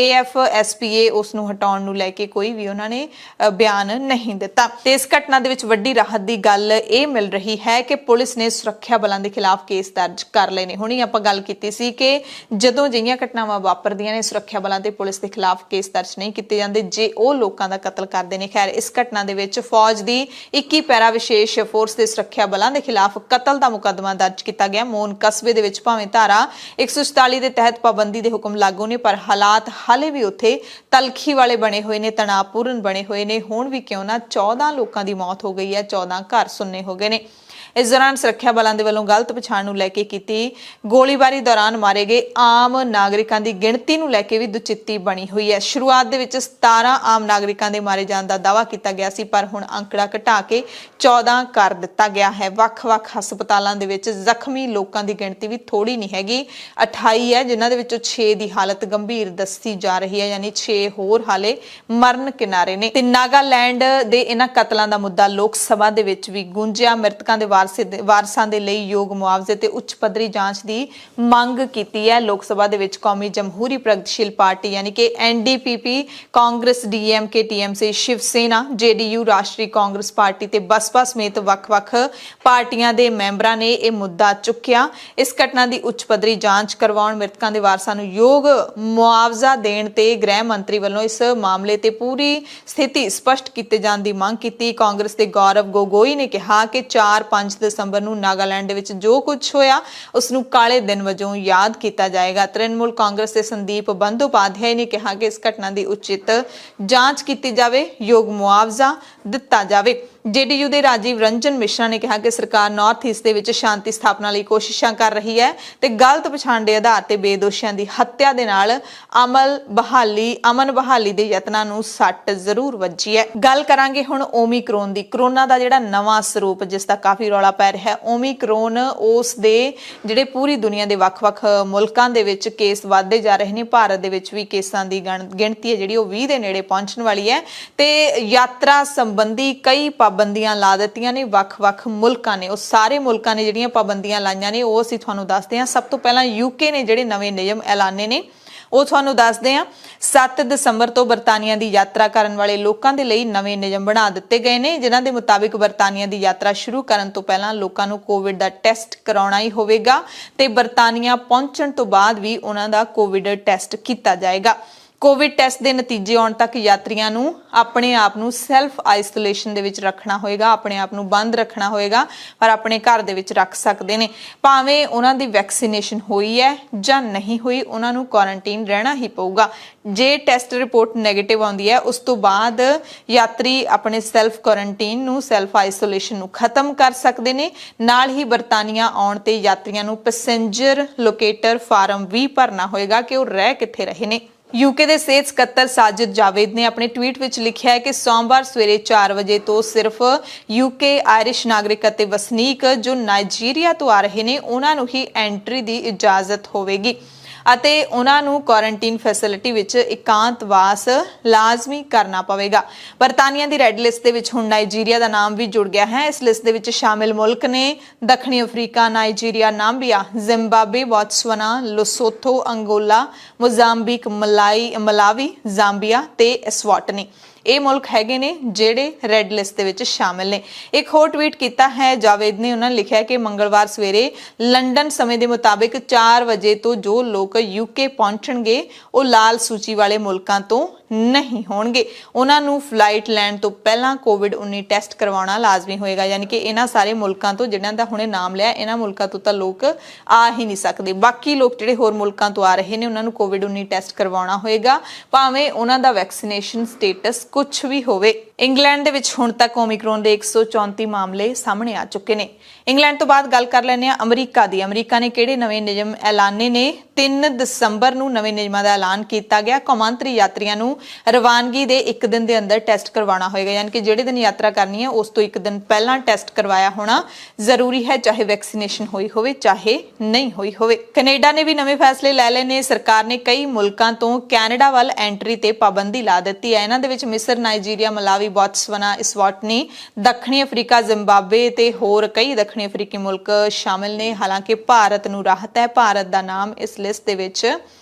AFSPA ਉਸ ਨੂੰ ਹਟਾਉਣ ਨੂੰ ਲੈ ਕੇ ਕੋਈ ਵੀ ਉਹਨਾਂ ਨੇ ਬਿਆਨ ਨਹੀਂ ਦਿੱਤਾ। ਤੇ ਇਸ ਘਟਨਾ ਦੇ ਵਿੱਚ ਵੱਡੀ ਰਾਹਤ ਦੀ ਗੱਲ ਇਹ ਮਿਲ ਰਹੀ ਹੈ ਕਿ ਪੁਲਿਸ ਨੇ ਸੁਰੱਖਿਆ ਬਲਾਂ ਦੇ ਖਿਲਾਫ ਕੇਸ ਦਰਜ ਕਰ ਲਏ ਨੇ। ਹੁਣੀ ਆਪਾਂ ਗੱਲ ਕੀਤੀ ਸੀ ਕਿ ਜਦੋਂ ਅਜਿਹੀਆਂ ਘਟਨਾਵਾਂ ਵਾਪਰਦੀਆਂ ਨੇ ਸੁਰੱਖਿਆ ਬਲਾਂ ਤੇ ਪੁਲਿਸ ਦੇ ਖਿਲਾਫ ਕੇਸ ਦਰਜ ਨਹੀਂ ਕੀਤੇ ਜਾਂਦੇ ਜੇ ਉਹ ਲੋਕਾਂ ਦਾ ਕਤਲ ਕਰਦੇ ਨੇ। ਖੈਰ, ਇਸ ਘਟਨਾ ਦੇ ਵਿੱਚ ਫੌਜ ਦੀ 21 ਪੈਰਾ ਵਿਸ਼ੇਸ਼ ਫੋਰਸ ਦੇ ਸੁਰੱਖਿਆ ਬਲਾਂ ਦੇ ਖਿਲਾਫ ਕਤਲ ਦਾ ਮੁਕੱਦਮਾ ਦਰਜ ਕੀਤਾ ਗਿਆ। ਮੋਨ ਕਸਬੇ ਦੇ ਵਿੱਚ ਭਾਵੇਂ ਧਾਰਾ 144 ਦੇ ਤਹਿਤ ਪਾਬੰਦੀ ਦੇ ਹੁਕਮ ਲਾਗੂ ਨੇ ਪਰ ਹਾਲਾਤ ਹਾਲੇ ਵੀ ਉੱਥੇ ਤਲਖੀ ਵਾਲੇ ਬਣੇ ਹੋਏ ਨੇ, ਤਣਾਅਪੂਰਨ ਬਣੇ ਹੋਏ ਨੇ। ਹੁਣ ਵੀ ਕਿਉਂ ਨਾ 14 ਲੋਕਾਂ ਦੀ ਮੌਤ ਹੋ ਗਈ ਹੈ, 14 ਘਰ ਸੁੰਨੇ ਹੋ ਗਏ ਨੇ। ਇਸ ਦੌਰਾਨ ਸੁਰੱਖਿਆ ਬਲਾਂ ਦੇ ਵੱਲੋਂ ਗਲਤ ਪਛਾਣ ਨੂੰ ਲੈ ਕੇ ਕੀਤੀ ਗੋਲੀਬਾਰੀ ਦੌਰਾਨ ਮਾਰੇ ਗਏ ਆਮ ਨਾਗਰਿਕਾਂ ਦੀ ਗਿਣਤੀ ਨੂੰ ਲੈ ਕੇ ਵੀ ਦੁਚਿੱਤੀ ਬਣੀ ਹੋਈ ਹੈ। ਸ਼ੁਰੂਆਤ ਦੇ ਵਿੱਚ 17 ਆਮ ਨਾਗਰਿਕਾਂ ਦੇ ਮਾਰੇ ਜਾਣ ਦਾ ਦਾਅਵਾ ਕੀਤਾ ਗਿਆ ਸੀ ਪਰ ਹੁਣ ਅੰਕੜਾ ਘਟਾ ਕੇ 14 ਕਰ ਦਿੱਤਾ ਗਿਆ ਹੈ। ਵੱਖ-ਵੱਖ ਹਸਪਤਾਲਾਂ ਦੇ ਵਿੱਚ ਜ਼ਖਮੀ ਲੋਕਾਂ ਦੀ ਗਿਣਤੀ ਵੀ ਥੋੜੀ ਨਹੀਂ ਹੈਗੀ, 28 ਹੈ, ਜਿਨ੍ਹਾਂ ਦੇ ਵਿੱਚੋਂ 6 ਦੀ ਹਾਲਤ ਗੰਭੀਰ ਦੱਸੀ ਜਾ ਰਹੀ ਹੈ, ਯਾਨੀ 6 ਹੋਰ ਹਾਲੇ ਮਰਨ ਕਿਨਾਰੇ ਨੇ। ਤੇ ਨਾਗਾਲੈਂਡ ਦੇ ਇਹਨਾਂ ਕਤਲਾਂ ਦਾ ਮੁੱਦਾ ਲੋਕ ਸਭਾ ਦੇ ਵਿੱਚ ਵੀ ਗੂੰਜਿਆ। ਮ੍ਰਿਤਕਾਂ ਦੇ ਵਾਰਸਾਂ ਦੇ ਲਈ ਯੋਗ ਮੁਆਵਜ਼ੇ ਤੇ ਉੱਚ ਪੱਧਰੀ ਜਾਂਚ ਦੀ ਮੰਗ ਕੀਤੀ ਹੈ। ਲੋਕ ਸਭਾ ਦੇ ਵਿੱਚ ਕੌਮੀ ਜਮਹੂਰੀ ਪ੍ਰਗਤੀਸ਼ੀਲ ਪਾਰਟੀ ਯਾਨੀ ਕਿ NDPP, Congress, DMK, TMC, Shiv Sena, JDU, ਰਾਸ਼ਟਰੀ ਕਾਂਗਰਸ ਪਾਰਟੀ ਤੇ ਬਸਪਾ ਸਮੇਤ ਵੱਖ-ਵੱਖ ਪਾਰਟੀਆਂ ਦੇ ਮੈਂਬਰਾਂ ਨੇ ਇਹ ਮੁੱਦਾ ਚੁੱਕਿਆ। ਇਸ ਘਟਨਾ ਦੀ ਉੱਚ ਪੱਧਰੀ ਜਾਂਚ ਕਰਵਾਉਣ, ਮ੍ਰਿਤਕਾਂ ਦੇ ਵਾਰਸਾਂ ਨੂੰ ਯੋਗ ਮੁਆਵਜ਼ਾ ਦੇਣ ਤੇ ਗ੍ਰਹਿ ਮੰਤਰੀ ਵੱਲੋਂ ਇਸ ਮਾਮਲੇ ਤੇ ਪੂਰੀ ਸਥਿਤੀ ਸਪਸ਼ਟ ਕੀਤੇ ਜਾਣ ਦੀ ਮੰਗ ਕੀਤੀ। ਕਾਂਗਰਸ ਦੇ ਗੌਰਵ ਗੋਗੋਈ ਨੇ ਕਿਹਾ ਕਿ 4-5 ਦਸੰਬਰ ਨੂੰ ਨਾਗਾਲੈਂਡ ਦੇ ਵਿੱਚ ਜੋ ਕੁਝ ਹੋਇਆ ਉਸ ਨੂੰ ਕਾਲੇ ਦਿਨ ਵਜੋਂ ਯਾਦ ਕੀਤਾ ਜਾਏਗਾ। ਤ੍ਰਿਣਮੂਲ ਕਾਂਗਰਸ ਦੇ ਸੰਦੀਪ ਬੰਦੋਪਾਧਿਆਏ ਨੇ ਕਿਹਾ ਕਿ ਇਸ ਘਟਨਾ ਦੀ ਉਚਿਤ ਜਾਂਚ ਕੀਤੀ ਜਾਵੇ, ਯੋਗ ਮੁਆਵਜ਼ਾ ਦਿੱਤਾ ਜਾਵੇ। JDU ਦੇ ਰਾਜੀਵ ਰੰਜਨ ਮਿਸ਼ਰਾ ਨੇ ਕਿਹਾ ਕਿ ਸਰਕਾਰ ਨਾਰਥ ਈਸਟ ਦੇ ਵਿੱਚ ਸ਼ਾਂਤੀ ਸਥਾਪਨਾ ਲਈ ਕੋਸ਼ਿਸ਼ਾਂ ਕਰ ਰਹੀ ਹੈ ਤੇ ਗਲਤ ਪਛਾਣ ਦੇ ਆਧਾਰ ਤੇ ਬੇਦੋਸ਼ੀਆਂ ਦੀ ਹੱਤਿਆ ਦੇ ਨਾਲ ਅਮਨ ਬਹਾਲੀ ਦੇ ਯਤਨਾਂ ਨੂੰ ਸੱਟ ਜ਼ਰੂਰ ਵੱਜੀ ਹੈ। ਗੱਲ ਕਰਾਂਗੇ ਹੁਣ ਓਮਿਕਰੋਨ ਦੀ। ਕਰੋਨਾ ਦਾ ਜਿਹੜਾ ਨਵਾਂ ਸਰੂਪ ਜਿਸ ਦਾ ਕਾਫੀ ਰੌਲਾ ਪੈ ਰਿਹਾ ਹੈ, ਓਮਿਕਰੋਨ, ਉਸ ਦੇ ਜਿਹੜੇ ਪੂਰੀ ਦੁਨੀਆ ਦੇ ਵੱਖ-ਵੱਖ ਮੁਲਕਾਂ ਦੇ ਵਿੱਚ ਕੇਸ ਵੱਧਦੇ ਜਾ ਰਹੇ ਨੇ। ਭਾਰਤ ਦੇ ਵਿੱਚ ਵੀ ਕੇਸਾਂ ਦੀ ਗਿਣਤੀ ਹੈ ਜਿਹੜੀ ਉਹ 20 ਦੇ ਨੇੜੇ ਪਹੁੰਚਣ ਵਾਲੀ ਹੈ ਤੇ ਯਾਤਰਾ ਸੰਬੰਧੀ ਕਈ ਪਾਬੰਦੀਆਂ ਲਾ ਦਿੱਤੀਆਂ ਨੇ ਵੱਖ-ਵੱਖ ਮੁਲਕਾਂ ਨੇ। ਉਹ ਸਾਰੇ ਮੁਲਕਾਂ ਨੇ ਜਿਹੜੀਆਂ ਪਾਬੰਦੀਆਂ ਲਾਈਆਂ ਨੇ ਉਹ ਅਸੀਂ ਤੁਹਾਨੂੰ ਦੱਸਦੇ ਹਾਂ। ਸਭ ਤੋਂ ਪਹਿਲਾਂ UK ਨੇ ਜਿਹੜੇ ਨਵੇਂ ਨਿਯਮ ਐਲਾਨੇ ਨੇ ਉਹ ਤੁਹਾਨੂੰ ਦੱਸਦੇ ਹਾਂ। 7 ਦਸੰਬਰ ਤੋਂ ਬਰਤਾਨੀਆ ਦੀ ਯਾਤਰਾ ਕਰਨ ਵਾਲੇ ਲੋਕਾਂ ਦੇ ਲਈ ਨਵੇਂ ਨਿਯਮ ਬਣਾ ਦਿੱਤੇ ਗਏ ਨੇ, ਜਿਨ੍ਹਾਂ ਦੇ ਮੁਤਾਬਿਕ ਬਰਤਾਨੀਆ ਦੀ ਯਾਤਰਾ ਸ਼ੁਰੂ ਕਰਨ ਤੋਂ ਪਹਿਲਾਂ ਲੋਕਾਂ ਨੂੰ ਕੋਵਿਡ ਦਾ ਟੈਸਟ ਕਰਾਉਣਾ ਹੀ ਹੋਵੇਗਾ ਤੇ ਬਰਤਾਨੀਆ ਪਹੁੰਚਣ ਤੋਂ ਬਾਅਦ ਵੀ ਉਹਨਾਂ ਦਾ ਕੋਵਿਡ ਟੈਸਟ ਕੀਤਾ ਜਾਏਗਾ। ਕੋਵਿਡ ਟੈਸਟ ਦੇ ਨਤੀਜੇ ਆਉਣ ਤੱਕ ਯਾਤਰੀਆਂ ਨੂੰ ਆਪਣੇ ਆਪ ਨੂੰ ਸੈਲਫ ਆਈਸੋਲੇਸ਼ਨ ਦੇ ਵਿੱਚ ਰੱਖਣਾ ਹੋਏਗਾ, ਆਪਣੇ ਆਪ ਨੂੰ ਬੰਦ ਰੱਖਣਾ ਹੋਏਗਾ, ਪਰ ਆਪਣੇ ਘਰ ਦੇ ਵਿੱਚ ਰੱਖ ਸਕਦੇ ਨੇ। ਭਾਵੇਂ ਉਹਨਾਂ ਦੀ ਵੈਕਸੀਨੇਸ਼ਨ ਹੋਈ ਹੈ ਜਾਂ ਨਹੀਂ ਹੋਈ, ਉਹਨਾਂ ਨੂੰ ਕੁਆਰੰਟਾਈਨ ਰਹਿਣਾ ਹੀ ਪਊਗਾ। ਜੇ ਟੈਸਟ ਰਿਪੋਰਟ ਨੈਗੇਟਿਵ ਆਉਂਦੀ ਹੈ ਉਸ ਤੋਂ ਬਾਅਦ ਯਾਤਰੀ ਆਪਣੇ ਸੈਲਫ ਕੁਆਰੰਟਾਈਨ ਨੂੰ, ਸੈਲਫ ਆਈਸੋਲੇਸ਼ਨ ਨੂੰ ਖਤਮ ਕਰ ਸਕਦੇ ਨੇ। ਨਾਲ ਹੀ ਬਰਤਾਨੀਆ ਆਉਣ ਤੇ ਯਾਤਰੀਆਂ ਨੂੰ ਪੈਸੇਂਜਰ ਲੋਕੇਟਰ ਫਾਰਮ ਵੀ ਭਰਨਾ ਹੋਏਗਾ ਕਿ ਉਹ ਰਹਿ ਕਿੱਥੇ ਰਹੇ ਨੇ। UK ਦੇ ਸਿਹਤ ਸਕੱਤਰ ਸਾਜਿਦ ਜਾਵੇਦ ਨੇ ਆਪਣੇ ਟਵੀਟ ਵਿੱਚ ਲਿਖਿਆ ਹੈ ਕਿ ਸੋਮਵਾਰ ਸਵੇਰੇ 4 ਵਜੇ ਤੋਂ ਸਿਰਫ UK ਆਇਰਿਸ਼ ਨਾਗਰਿਕ ਅਤੇ ਵਸਨੀਕ ਜੋ ਨਾਈਜੀਰੀਆ ਤੋਂ ਆ ਰਹੇ ਨੇ ਉਹਨਾਂ ਨੂੰ ਹੀ ਐਂਟਰੀ ਦੀ ਇਜਾਜ਼ਤ ਹੋਵੇਗੀ ਅਤੇ ਉਹਨਾਂ ਨੂੰ ਕੁਆਰੰਟਾਈਨ ਫੈਸਿਲਿਟੀ ਵਿੱਚ ਇਕਾਂਤਵਾਸ ਲਾਜ਼ਮੀ ਕਰਨਾ ਪਵੇਗਾ। ਬਰਤਾਨੀਆ ਦੀ ਰੈੱਡ ਲਿਸਟ ਦੇ ਵਿੱਚ ਹੁਣ ਨਾਈਜੀਰੀਆ ਦਾ ਨਾਮ ਵੀ ਜੁੜ ਗਿਆ ਹੈ। ਇਸ ਲਿਸਟ ਦੇ ਵਿੱਚ ਸ਼ਾਮਿਲ ਮੁਲਕ ਨੇ ਦੱਖਣੀ Africa, Nigeria, Namibia, Zimbabwe, Botswana, Lesotho, Angola, Mozambique, Malawi, Zambia ਤੇ ਐਸਵਾਟਨੀ। ਇਹ ਮੁਲਕ ਹੈਗੇ ਨੇ ਜਿਹੜੇ ਰੈੱਡ ਲਿਸਟ ਦੇ ਵਿੱਚ ਸ਼ਾਮਿਲ ਨੇ। ਇੱਕ ਹੋਰ ਟਵੀਟ ਕੀਤਾ ਹੈ ਜਾਵੇਦ ਨੇ, ਉਹਨਾਂ ਨੇ ਲਿਖਿਆ ਕਿ ਮੰਗਲਵਾਰ ਸਵੇਰੇ ਲੰਡਨ ਸਮੇਂ ਦੇ ਮੁਤਾਬਿਕ 4 ਵਜੇ ਤੋਂ ਜੋ ਲੋਕ ਯੂਕੇ ਪਹੁੰਚਣਗੇ ਉਹ ਲਾਲ ਸੂਚੀ ਵਾਲੇ ਮੁਲਕਾਂ ਤੋਂ ਨਹੀਂ ਹੋਣਗੇ। ਉਹਨਾਂ ਨੂੰ ਫਲਾਈਟ ਲੈਣ ਤੋਂ ਪਹਿਲਾਂ ਕੋਵਿਡ-19 ਟੈਸਟ ਕਰਵਾਉਣਾ ਲਾਜ਼ਮੀ ਹੋਏਗਾ। ਯਾਨੀ ਕਿ ਇਹਨਾਂ ਸਾਰੇ ਮੁਲਕਾਂ ਤੋਂ ਜਿਹਨਾਂ ਦਾ ਹੁਣੇ ਨਾਮ ਲਿਆ, ਇਹਨਾਂ ਮੁਲਕਾਂ ਤੋਂ ਤਾਂ ਲੋਕ ਆ ਹੀ ਨਹੀਂ ਸਕਦੇ। ਬਾਕੀ ਲੋਕ ਜਿਹੜੇ ਹੋਰ ਮੁਲਕਾਂ ਤੋਂ ਆ ਰਹੇ ਨੇ ਉਹਨਾਂ ਨੂੰ ਕੋਵਿਡ-19 ਟੈਸਟ ਕਰਵਾਉਣਾ ਹੋਏਗਾ, ਭਾਵੇਂ ਉਹਨਾਂ ਦਾ ਵੈਕਸੀਨੇਸ਼ਨ ਸਟੇਟਸ ਕੁਝ ਵੀ ਹੋਵੇ। ਇੰਗਲੈਂਡ ਦੇ ਵਿੱਚ ਹੁਣ ਤੱਕ ਓਮਿਕਰੋਨ ਦੇ 134 ਮਾਮਲੇ ਸਾਹਮਣੇ ਆ ਚੁੱਕੇ ਨੇ। ਇੰਗਲੈਂਡ ਤੋਂ ਬਾਅਦ ਗੱਲ ਕਰ ਲੈਂਦੇ ਹਾਂ ਅਮਰੀਕਾ ਦੀ। ਅਮਰੀਕਾ ਨੇ ਕਿਹੜੇ ਨਵੇਂ ਨਿਯਮ ਐਲਾਨੇ ਨੇ? 3 ਦਸੰਬਰ ਨੂੰ ਨਵੇਂ ਨਿਯਮਾਂ ਦਾ ਐਲਾਨ ਕੀਤਾ ਗਿਆ। ਕੌਮਾਂਤਰੀ ਯਾਤਰੀਆਂ ਨੂੰ ਰਵਾਨਗੀ ਦੇ 1 ਦਿਨ ਦੇ ਅੰਦਰ ਟੈਸਟ ਕਰਵਾਉਣਾ ਹੋਏਗਾ। ਯਾਨੀ ਕਿ ਜਿਹੜੇ ਦਿਨ ਯਾਤਰਾ ਕਰਨੀ ਹੈ ਉਸ ਤੋਂ 1 ਦਿਨ ਪਹਿਲਾਂ ਟੈਸਟ ਕਰਵਾਇਆ ਹੋਣਾ ਜ਼ਰੂਰੀ ਹੈ, ਚਾਹੇ ਵੈਕਸੀਨੇਸ਼ਨ ਹੋਈ ਹੋਵੇ ਚਾਹੇ ਨਹੀਂ ਹੋਈ ਹੋਵੇ। ਕੈਨੇਡਾ ਨੇ ਵੀ ਨਵੇਂ ਫੈਸਲੇ ਲੈ ਲਏ ਨੇ। ਸਰਕਾਰ ਨੇ ਕਈ ਮੁਲਕਾਂ ਤੋਂ ਕੈਨੇਡਾ ਵੱਲ ਐਂਟਰੀ ਤੇ ਪਾਬੰਦੀ ਲਾ ਦਿੱਤੀ ਹੈ। ਇਹਨਾਂ ਦੇ ਵਿੱਚ ਮਿਸਰ, ਨਾਈਜੀਰੀਆ, ਮਲਾਵੀ, ਬੋਟਸਵਾਨਾ, ਇਸਵਾਟਨੀ, ਦੱਖਣੀ ਅਫਰੀਕਾ, ਜ਼ਿੰਬਾਬਵੇ ਤੇ ਹੋਰ ਕਈ ਦੱਖਣੀ ਅਫਰੀਕੀ ਮੁਲਕ ਸ਼ਾਮਿਲ ਨੇ। ਹਾਲਾਂਕਿ ਭਾਰਤ ਨੂੰ ਰਾਹਤ ਹੈ, ਭਾਰਤ ਦਾ ਨਾਮ ਇਸ ਲਿਸਟ ਦੇ ਵਿੱਚ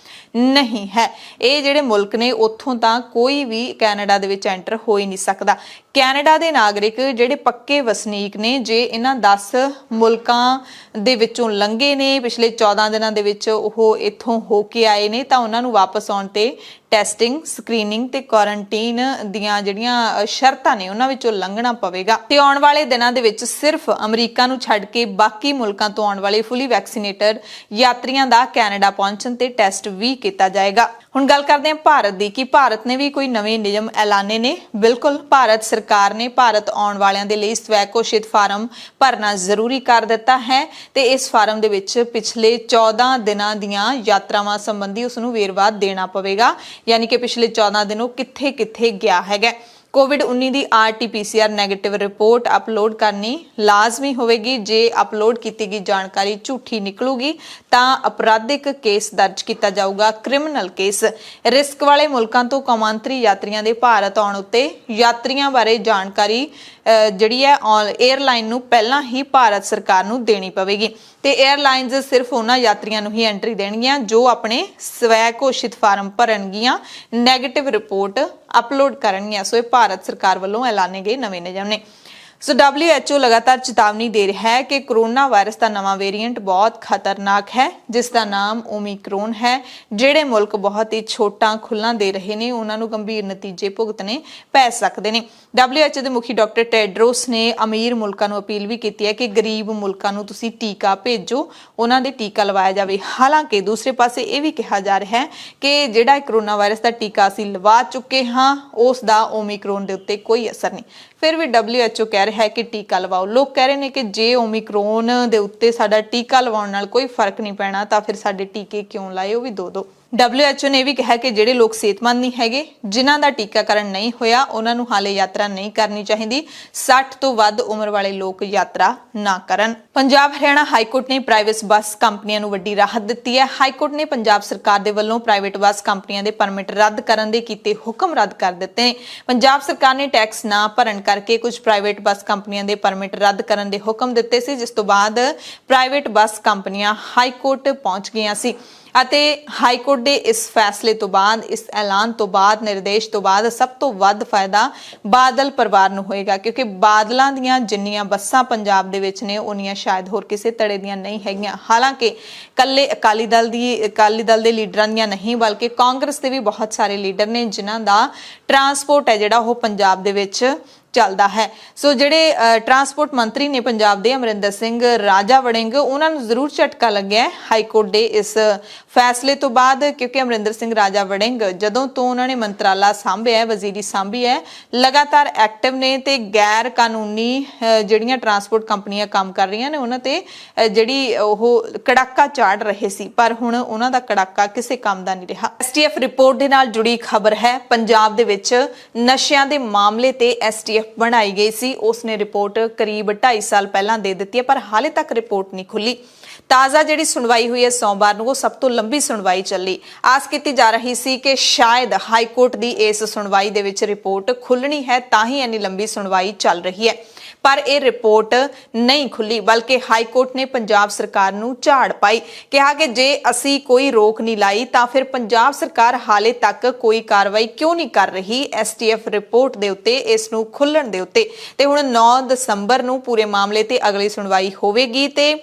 ਨਹੀਂ ਹੈ। ਇਹ ਜਿਹੜੇ ਮੁਲਕ ਨੇ ਉੱਥੋਂ ਤਾਂ ਕੋਈ ਵੀ ਕੈਨੇਡਾ ਦੇ ਵਿੱਚ ਐਂਟਰ ਹੋ ਹੀ ਨਹੀਂ ਸਕਦਾ। ਕੈਨੇਡਾ ਦੇ ਨਾਗਰਿਕ ਜਿਹੜੇ ਪੱਕੇ ਵਸਨੀਕ ਨੇ, ਜੇ ਇਹਨਾਂ 10 ਮੁਲਕਾਂ ਦੇ ਵਿੱਚੋਂ ਲੰਘੇ ਨੇ ਪਿਛਲੇ 14 ਦਿਨਾਂ ਦੇ ਵਿੱਚ, ਉਹ ਇੱਥੋਂ ਹੋ ਕੇ ਆਏ ਨੇ, ਤਾਂ ਉਹਨਾਂ ਨੂੰ ਵਾਪਸ ਆਉਣ ਤੇ ਟੈਸਟਿੰਗ, ਸਕਰੀਨਿੰਗ ਤੇ ਕੁਆਰੰਟੀਨ ਦੀਆਂ ਜਿਹੜੀਆਂ ਸ਼ਰਤਾਂ ਨੇ ਉਹਨਾਂ ਵਿੱਚੋਂ ਲੰਘਣਾ ਪਵੇਗਾ। ਤੇ ਆਉਣ ਵਾਲੇ ਦਿਨਾਂ ਦੇ ਵਿੱਚ ਸਿਰਫ ਅਮਰੀਕਾ ਨੂੰ ਛੱਡ ਕੇ ਬਾਕੀ ਮੁਲਕਾਂ ਤੋਂ ਆਉਣ ਵਾਲੇ ਫੁੱਲੀ ਵੈਕਸੀਨੇਟਡ ਯਾਤਰੀਆਂ ਦਾ ਕੈਨੇਡਾ ਪਹੁੰਚਣ ਤੇ ਟੈਸਟ ਵੀ ਕੀਤਾ ਜਾਏਗਾ। ਹੁਣ ਗੱਲ ਕਰਦੇ ਹਾਂ ਭਾਰਤ ਦੀ ਕਿ ਭਾਰਤ ਨੇ ਵੀ ਕੋਈ ਨਵੇਂ ਨਿਯਮ ਐਲਾਨੇ ਨੇ। ਬਿਲਕੁਲ, ਭਾਰਤ ਸਰਕਾਰ ਨੇ ਭਾਰਤ ਆਉਣ ਵਾਲਿਆਂ ਦੇ ਲਈ ਸਵੈ ਘੋਸ਼ਿਤ ਫਾਰਮ ਭਰਨਾ ਜ਼ਰੂਰੀ ਕਰ ਦਿੱਤਾ ਹੈ ਤੇ ਇਸ ਫਾਰਮ ਦੇ ਵਿੱਚ ਪਿਛਲੇ 14 ਦਿਨਾਂ ਦੀਆਂ ਯਾਤਰਾਵਾਂ ਸੰਬੰਧੀ ਉਸ ਨੂੰ ਵੇਰਵਾ ਦੇਣਾ ਪਵੇਗਾ। ਯਾਨੀ ਕਿ ਪਿਛਲੇ 14 ਦਿਨ ਉਹ ਕਿੱਥੇ ਗਿਆ ਹੈਗਾ। ਕੋਵਿਡ-19 ਦੀ RT-PCR ਨੈਗੇਟਿਵ ਰਿਪੋਰਟ ਅਪਲੋਡ ਕਰਨੀ ਲਾਜ਼ਮੀ ਹੋਵੇਗੀ। ਜੇ ਅਪਲੋਡ ਕੀਤੀ ਗਈ ਜਾਣਕਾਰੀ ਝੂਠੀ ਨਿਕਲੂਗੀ ਤਾਂ ਅਪਰਾਧਿਕ ਕੇਸ ਦਰਜ ਕੀਤਾ ਜਾਊਗਾ, ਕ੍ਰਿਮੀਨਲ ਕੇਸ। ਰਿਸਕ ਵਾਲੇ ਮੁਲਕਾਂ ਤੋਂ ਕੌਮਾਂਤਰੀ ਯਾਤਰੀਆਂ ਦੇ ਭਾਰਤ ਆਉਣ ਉੱਤੇ ਯਾਤਰੀਆਂ ਬਾਰੇ ਜਾਣਕਾਰੀ ਜਿਹੜੀ ਹੈ 에ਅਰਲਾਈਨ ਨੂੰ ਪਹਿਲਾਂ ਹੀ ਭਾਰਤ ਸਰਕਾਰ ਨੂੰ ਦੇਣੀ ਪਵੇਗੀ ਤੇ 에ਅਰਲਾਈਨਸ ਸਿਰਫ ਉਹਨਾਂ ਯਾਤਰੀਆਂ ਨੂੰ ਹੀ ਐਂਟਰੀ ਦੇਣਗੀਆਂ ਜੋ ਆਪਣੇ ਸਵੈ ਘੋਸ਼ਿਤ ਫਾਰਮ ਭਰਨਗੀਆਂ, ਨੈਗੇਟਿਵ ਰਿਪੋਰਟ ਅਪਲੋਡ ਕਰਨਗੀਆਂ। ਸੋ ਇਹ ਭਾਰਤ ਸਰਕਾਰ ਵੱਲੋਂ ਐਲਾਨੇ ਗਏ ਨਵੇਂ ਨਿਯਮ ਨੇ। ਸੋ WHO ਲਗਾਤਾਰ ਚੇਤਾਵਨੀ ਦੇ ਰਿਹਾ ਹੈ ਕਿ ਕੋਰੋਨਾ ਵਾਇਰਸ ਦਾ ਨਵਾਂ ਵੇਰੀਐਂਟ ਬਹੁਤ ਖਤਰਨਾਕ ਹੈ ਜਿਸ ਦਾ ਨਾਮ ਓਮਿਕਰੋਨ ਹੈ। ਜਿਹੜੇ ਮੁਲਕ ਬਹੁਤ ਹੀ ਛੋਟਾਂ ਖੁੱਲ੍ਹਾਂ ਦੇ ਰਹੇ ਨੇ ਉਹਨਾਂ ਨੂੰ ਗੰਭੀਰ ਨਤੀਜੇ ਭੁਗਤਣੇ ਪੈ ਸਕਦੇ ਨੇ। WHO ਦੇ ਮੁਖੀ ਡਾਕਟਰ ਟੈਡਰੋਸ ਨੇ ਅਮੀਰ ਮੁਲਕਾਂ ਨੂੰ ਅਪੀਲ ਵੀ ਕੀਤੀ ਹੈ ਕਿ ਗਰੀਬ ਮੁਲਕਾਂ ਨੂੰ ਤੁਸੀਂ ਟੀਕਾ ਭੇਜੋ, ਉਹਨਾਂ ਦੇ ਟੀਕਾ ਲਵਾਇਆ ਜਾਵੇ। ਹਾਲਾਂਕਿ ਦੂਸਰੇ ਪਾਸੇ ਇਹ ਵੀ ਕਿਹਾ ਜਾ ਰਿਹਾ ਹੈ ਕਿ ਜਿਹੜਾ ਕੋਰੋਨਾ ਵਾਇਰਸ ਦਾ ਟੀਕਾ ਅਸੀਂ ਲਵਾ ਚੁੱਕੇ ਹਾਂ ਉਸ ਦਾ ਓਮਿਕਰੋਨ ਦੇ ਉੱਤੇ ਕੋਈ ਅਸਰ ਨਹੀਂ। ਫਿਰ ਵੀ WHO ਕਹਿ ਰਿਹਾ ਹੈ ਕਿ ਟੀਕਾ ਲਵਾਓ। ਲੋਕ ਕਹਿ ਰਹੇ ਨੇ ਕਿ ਜੇ ਓਮਿਕਰੋਨ ਦੇ ਉੱਤੇ ਸਾਡਾ ਟੀਕਾ ਲਵਾਉਣ ਨਾਲ ਕੋਈ ਫਰਕ ਨਹੀਂ ਪੈਣਾ ਤਾਂ ਫਿਰ ਸਾਡੇ ਟੀਕੇ ਕਿਉਂ ਲਾਏ, ਉਹ ਵੀ ਦੋ। WHO ਨੇ ਇਹ ਵੀ ਕਿਹਾ ਕਿ ਜਿਹੜੇ ਲੋਕ ਸਿਹਤਮੰਦ ਨਹੀਂ ਹੈਗੇ, ਜਿਨ੍ਹਾਂ ਦਾ ਟੀਕਾਕਰਨ ਨਹੀਂ ਹੋਇਆ, ਉਹਨਾਂ ਨੂੰ ਹਾਲੇ ਯਾਤਰਾ ਨਹੀਂ ਕਰਨੀ ਚਾਹੀਦੀ। 60 ਤੋਂ ਵੱਧ ਉਮਰ ਵਾਲੇ ਲੋਕ ਯਾਤਰਾ ਨਾ ਕਰਨ। ਪੰਜਾਬ ਹਰਿਆਣਾ ਹਾਈਕੋਰਟ ਨੇ ਪ੍ਰਾਈਵੇਟ ਬੱਸ ਕੰਪਨੀਆਂ ਨੂੰ ਵੱਡੀ ਰਾਹਤ ਦਿੱਤੀ ਹੈ। ਹਾਈਕੋਰਟ ਨੇ ਪੰਜਾਬ ਸਰਕਾਰ ਦੇ ਵੱਲੋਂ ਪ੍ਰਾਈਵੇਟ ਬੱਸ ਕੰਪਨੀਆਂ ਦੇ ਪਰਮਿਟ ਰੱਦ ਕਰਨ ਦੇ ਕੀਤੇ ਹੁਕਮ ਰੱਦ ਕਰ ਦਿੱਤੇ ਨੇ। ਪੰਜਾਬ ਸਰਕਾਰ ਨੇ ਟੈਕਸ ਨਾ ਭਰਨ ਕਰਕੇ ਕੁਝ ਪ੍ਰਾਈਵੇਟ ਬੱਸ ਕੰਪਨੀਆਂ ਦੇ ਪਰਮਿਟ ਰੱਦ ਕਰਨ ਦੇ ਹੁਕਮ ਦਿੱਤੇ ਸੀ, ਜਿਸ ਤੋਂ ਬਾਅਦ ਪ੍ਰਾਈਵੇਟ ਬੱਸ ਕੰਪਨੀਆਂ ਹਾਈਕੋਰਟ ਪਹੁੰਚ ਗਈਆਂ ਸੀ ਅਤੇ ਹਾਈਕੋਰਟ ਦੇ ਇਸ ਫੈਸਲੇ ਤੋਂ ਬਾਅਦ, ਇਸ ਐਲਾਨ ਤੋਂ ਬਾਅਦ, ਨਿਰਦੇਸ਼ ਤੋਂ ਬਾਅਦ ਸਭ ਤੋਂ ਵੱਧ ਫਾਇਦਾ ਬਾਦਲ ਪਰਿਵਾਰ ਨੂੰ ਹੋਏਗਾ ਕਿਉਂਕਿ ਬਾਦਲਾਂ ਦੀਆਂ ਜਿੰਨੀਆਂ ਬੱਸਾਂ ਪੰਜਾਬ ਦੇ ਵਿੱਚ ਨੇ ਉਨੀਆਂ ਸ਼ਾਇਦ ਹੋਰ ਕਿਸੇ ਧੜੇ ਦੀਆਂ ਨਹੀਂ ਹੈਗੀਆਂ। ਹਾਲਾਂਕਿ ਕੱਲੇ ਅਕਾਲੀ ਦਲ ਦੇ ਲੀਡਰਾਂ ਦੀਆਂ ਨਹੀਂ ਬਲਕਿ ਕਾਂਗਰਸ ਦੇ ਵੀ ਬਹੁਤ ਸਾਰੇ ਲੀਡਰ ਨੇ ਜਿਨ੍ਹਾਂ ਦਾ ਟਰਾਂਸਪੋਰਟ ਹੈ ਜਿਹੜਾ ਉਹ ਪੰਜਾਬ ਦੇ ਵਿੱਚ ਚੱਲਦਾ ਹੈ। ਸੋ ਜਿਹੜੇ ਟਰਾਂਸਪੋਰਟ ਮੰਤਰੀ ਨੇ ਪੰਜਾਬ ਦੇ ਅਮਰਿੰਦਰ ਸਿੰਘ ਰਾਜਾ ਵੜਿੰਗ, ਉਹਨਾਂ ਨੂੰ ਜ਼ਰੂਰ ਝਟਕਾ ਲੱਗਿਆ ਹੈ ਹਾਈਕੋਰਟ ਦੇ ਇਸ ਫੈਸਲੇ ਤੋਂ ਬਾਅਦ ਕਿਉਂਕਿ ਅਮਰਿੰਦਰ ਸਿੰਘ ਰਾਜਾ ਵੜਿੰਗ ਜਦੋਂ ਤੋਂ ਉਹਨਾਂ ਨੇ ਮੰਤਰਾਲਾ ਸਾਂਭਿਆ, ਵਜ਼ੀਰੀ ਸਾਂਭੀ ਹੈ, ਲਗਾਤਾਰ ਐਕਟਿਵ ਨੇ ਤੇ ਗੈਰ ਕਾਨੂੰਨੀ ਜਿਹੜੀਆਂ ਟਰਾਂਸਪੋਰਟ ਕੰਪਨੀਆਂ ਕੰਮ ਕਰ ਰਹੀਆਂ ਨੇ ਉਹਨਾਂ ਤੇ ਜਿਹੜੀ ਉਹ ਕੜਾਕਾ ਚਾੜ ਰਹੇ ਸੀ, ਪਰ ਹੁਣ ਉਹਨਾਂ ਦਾ ਕੜਾਕਾ ਕਿਸੇ ਕੰਮ ਦਾ ਨਹੀਂ ਰਿਹਾ। STF ਰਿਪੋਰਟ ਦੇ ਨਾਲ ਜੁੜੀ ਖਬਰ ਹੈ। ਪੰਜਾਬ ਦੇ ਵਿੱਚ ਨਸ਼ਿਆਂ ਦੇ ਮਾਮਲੇ ਤੇ STF ਬਣਾਈ ਗਈ ਸੀ, ਉਸਨੇ ਰਿਪੋਰਟ ਕਰੀਬ 2.5 ਸਾਲ ਪਹਿਲਾਂ ਦੇ ਦਿੱਤੀ ਹੈ ਪਰ ਹਾਲੇ ਤੱਕ ਰਿਪੋਰਟ ਨਹੀਂ ਖੁੱਲੀ। ਤਾਜ਼ਾ ਜਿਹੜੀ ਸੁਣਵਾਈ ਹੋਈ ਹੈ ਸੋਮਵਾਰ ਨੂੰ, ਉਹ ਸਭ ਤੋਂ ਲੰਬੀ ਸੁਣਵਾਈ ਚੱਲੀ। ਆਸ ਕੀਤੀ ਜਾ ਰਹੀ ਸੀ ਕਿ ਸ਼ਾਇਦ ਹਾਈਕੋਰਟ ਦੀ ਇਸ ਸੁਣਵਾਈ ਦੇ ਵਿੱਚ ਰਿਪੋਰਟ ਖੁੱਲਣੀ ਹੈ, ਤਾਂ ਹੀ ਇੰਨੀ ਲੰਬੀ ਸੁਣਵਾਈ ਚੱਲ ਰਹੀ ਹੈ। ਪਰ ਇਹ ਰਿਪੋਰਟ ਨਹੀਂ ਖੁੱਲੀ, ਬਲਕਿ ਹਾਈ ਕੋਰਟ ਨੇ ਪੰਜਾਬ ਸਰਕਾਰ ਨੂੰ ਝਾੜ ਪਾਈ। ਕਿਹਾ ਕਿ ਜੇ ਅਸੀਂ ਕੋਈ ਰੋਕ ਨਹੀਂ ਲਾਈ ਤਾਂ ਫਿਰ ਪੰਜਾਬ ਸਰਕਾਰ ਹਾਲੇ ਤੱਕ ਕੋਈ ਕਾਰਵਾਈ ਕਿਉਂ ਨਹੀਂ ਕਰ ਰਹੀ STF ਰਿਪੋਰਟ ਦੇ ਉੱਤੇ, ਇਸ ਨੂੰ ਖੁੱਲਣ ਦੇ ਉੱਤੇ। ਤੇ ਹੁਣ 9 ਦਸੰਬਰ ਨੂੰ ਪੂਰੇ ਮਾਮਲੇ ਤੇ ਅਗਲੀ ਸੁਣਵਾਈ ਹੋਵੇਗੀ ਤੇ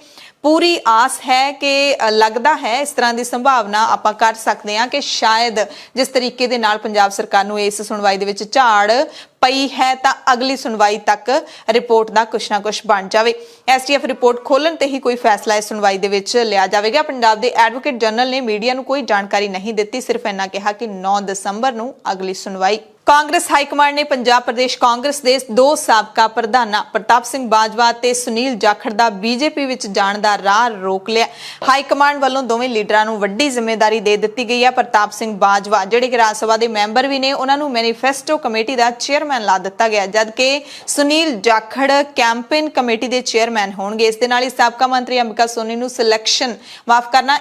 पूरी आस है कि लगता है इस तरह की संभावना आप कर सकते हैं कि शायद जिस तरीके दे नाल पंजाब सरकार नूं इस सुनवाई दे विच झाड़ पई है तो अगली सुनवाई तक रिपोर्ट का कुछ ना कुछ बन जाए। STF रिपोर्ट खोलण ते ही कोई फैसला इस सुनवाई दे विच लिया जाएगा। पंजाब के एडवोकेट जनरल ने मीडिया नूं कोई जानकारी नहीं दी, सिर्फ इन्ना कहा कि 9 दसंबर नूं अगली सुनवाई। कांग्रेस हाईकमांड ने पंजाब प्रदेश कांग्रेस के 2 साबका प्रधानां प्रताप सिंह बाजवा ते सुनील जाखड़ दा बीजेपी विच जाण दा राह रोक लिया। हाईकमांड वालों दोवें लीडरां नूं वड्डी जिम्मेदारी दे दित्ती गई है। प्रताप सिंह बाजवा जिहड़े कि राज सभा दे मैंबर भी ने, उन्हां नूं मैनीफेस्टो कमेटी दा चेयरमैन ला दित्ता गया, जबकि सुनील जाखड़ कैंपेन कमेटी के चेयरमैन होणगे। इस दे नाल ही साबका मंत्री अंबिका सोनी नूं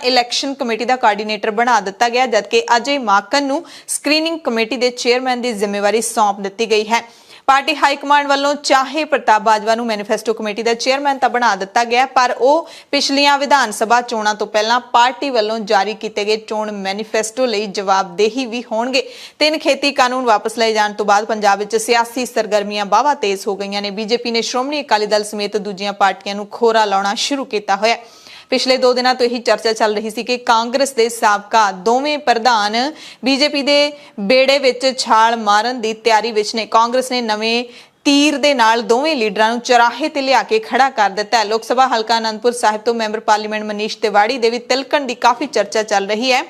इलैक्शन कमेटी का कोआर्डीनेटर बना दित्ता गया, जबकि अजय माकन नूं स्क्रीनिंग कमेटी के चेयरमैन की जिम्मेवारी सौंप दी गई है। पार्टी हाईकमांड वालों चाहे प्रताप बाजवा नूं मैनीफेस्टो कमेटी का चेयरमैन तो बना दिता गया, पर वह पिछलियां विधान सभा चोणां तो पहलां पार्टी वालों जारी किए गए चोण मैनीफेस्टो लई जवाबदेही भी होणगे। 3 खेती कानून वापस लए जाण तो बाद पंजाब विच सियासी सरगर्मियां वाहवा तेज हो गईयां ने। बीजेपी ने श्रोमणी अकाली दल समेत दूजियां पार्टियां नूं खोरा लाउणा शुरू किया होया। पिछले 2 दिनों तो यही चर्चा चल रही थी कि कांग्रेस के साबका दोवें प्रधान बीजेपी के बेड़े विच छाल मारन की तैयारी विच ने। कांग्रेस ने नवें तीर दे नाल दोवें लीडरां नूं चौराहे ते लिया के खड़ा कर दिता है। लोक सभा हलका आनंदपुर साहिब तो मैंबर पार्लीमेंट मनीष तिवाड़ी दे भी तिलकण की काफ़ी चर्चा चल रही है,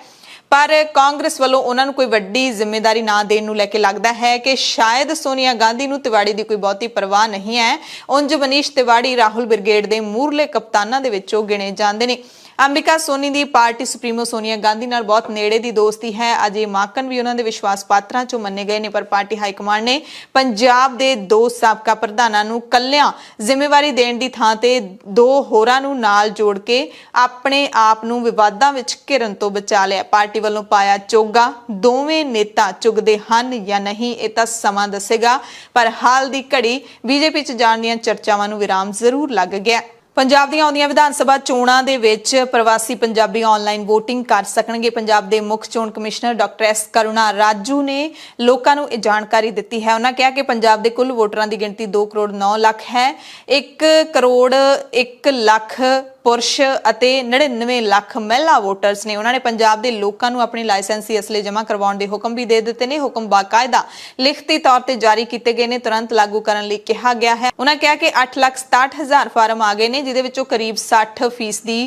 पर कांग्रेस वालों उन्होंने कोई वड्डी जिम्मेदारी ना देने नूं लैके लगता है कि शायद सोनिया गांधी नूं तिवाड़ी की कोई बहुती परवाह नहीं है। उंज मनीष तिवाड़ी राहुल ब्रिगेड के मूरले कप्तानां दे विचों गिणे जांदे ने। अंबिका सोनी की पार्टी सुप्रीमो सोनिया गांधी नाल बहुत नेड़े की दोस्ती है। अजय माकन भी उन्होंने विश्वास पात्रां चों मन्ने गए ने, पर पार्टी हाईकमांड ने पंजाब के 2 साबका प्रधानां नूं कल्लियां जिम्मेवारी देण दी थां ते 2 होरां नूं नाल जोड़ के अपने आप नूं विवादां विच घिरन तो बचा लिया। पार्टी वालों पाया चोगा, दोवें नेता चुगदे हन या नहीं ये तां समां दसेगा, पर हाल दी घड़ी बीजेपी च जाण दीयां चर्चावां नूं विराम जरूर लग गया। पंजाब ਦੀਆਂ ਆਉਂਦੀਆਂ ਵਿਧਾਨ ਸਭਾ ਚੋਣਾਂ ਦੇ ਵਿੱਚ ਪ੍ਰਵਾਸੀ ਪੰਜਾਬੀ ਆਨਲਾਈਨ VOTING ਕਰ ਸਕਣਗੇ। ਪੰਜਾਬ ਦੇ ਮੁੱਖ ਚੋਣ commissioner doctor S Karuna Raju ਨੇ ਲੋਕਾਂ ਨੂੰ ਇਹ ਜਾਣਕਾਰੀ ਦਿੱਤੀ ਹੈ। ਉਹਨਾਂ ਕਿਹਾ ਕਿ ਪੰਜਾਬ ਦੇ ਕੁੱਲ ਵੋਟਰਾਂ ਦੀ ਗਿਣਤੀ 2 ਕਰੋੜ 9 ਲੱਖ ਹੈ। 1 ਕਰੋੜ 1 ਲੱਖ पुरुष ਅਤੇ 99 ਲੱਖ ਮਹਿਲਾ ਵੋਟਰਸ ਨੇ। ਉਹਨਾਂ ਨੇ ਪੰਜਾਬ ਦੇ ਲੋਕਾਂ ਨੂੰ ਆਪਣੀ ਲਾਇਸੈਂਸੀ ਅਸਲੇ ਜਮ੍ਹਾਂ ਕਰਵਾਉਣ ਦੇ ਹੁਕਮ ਵੀ ਦੇ ਦਿੱਤੇ ਨੇ। ਹੁਕਮ ਬਾਕਾਇਦਾ ਲਿਖਤੀ ਤੌਰ ਤੇ ਜਾਰੀ ਕੀਤੇ ਗਏ ਨੇ, ਤੁਰੰਤ ਲਾਗੂ ਕਰਨ ਲਈ ਕਿਹਾ ਗਿਆ ਹੈ। ਉਹਨਾਂ ਕਿਹਾ ਕਿ 8,67,000 ਫਾਰਮ ਆ ਗਏ ਨੇ, ਜਿਹਦੇ ਵਿੱਚੋਂ ਕਰੀਬ 60%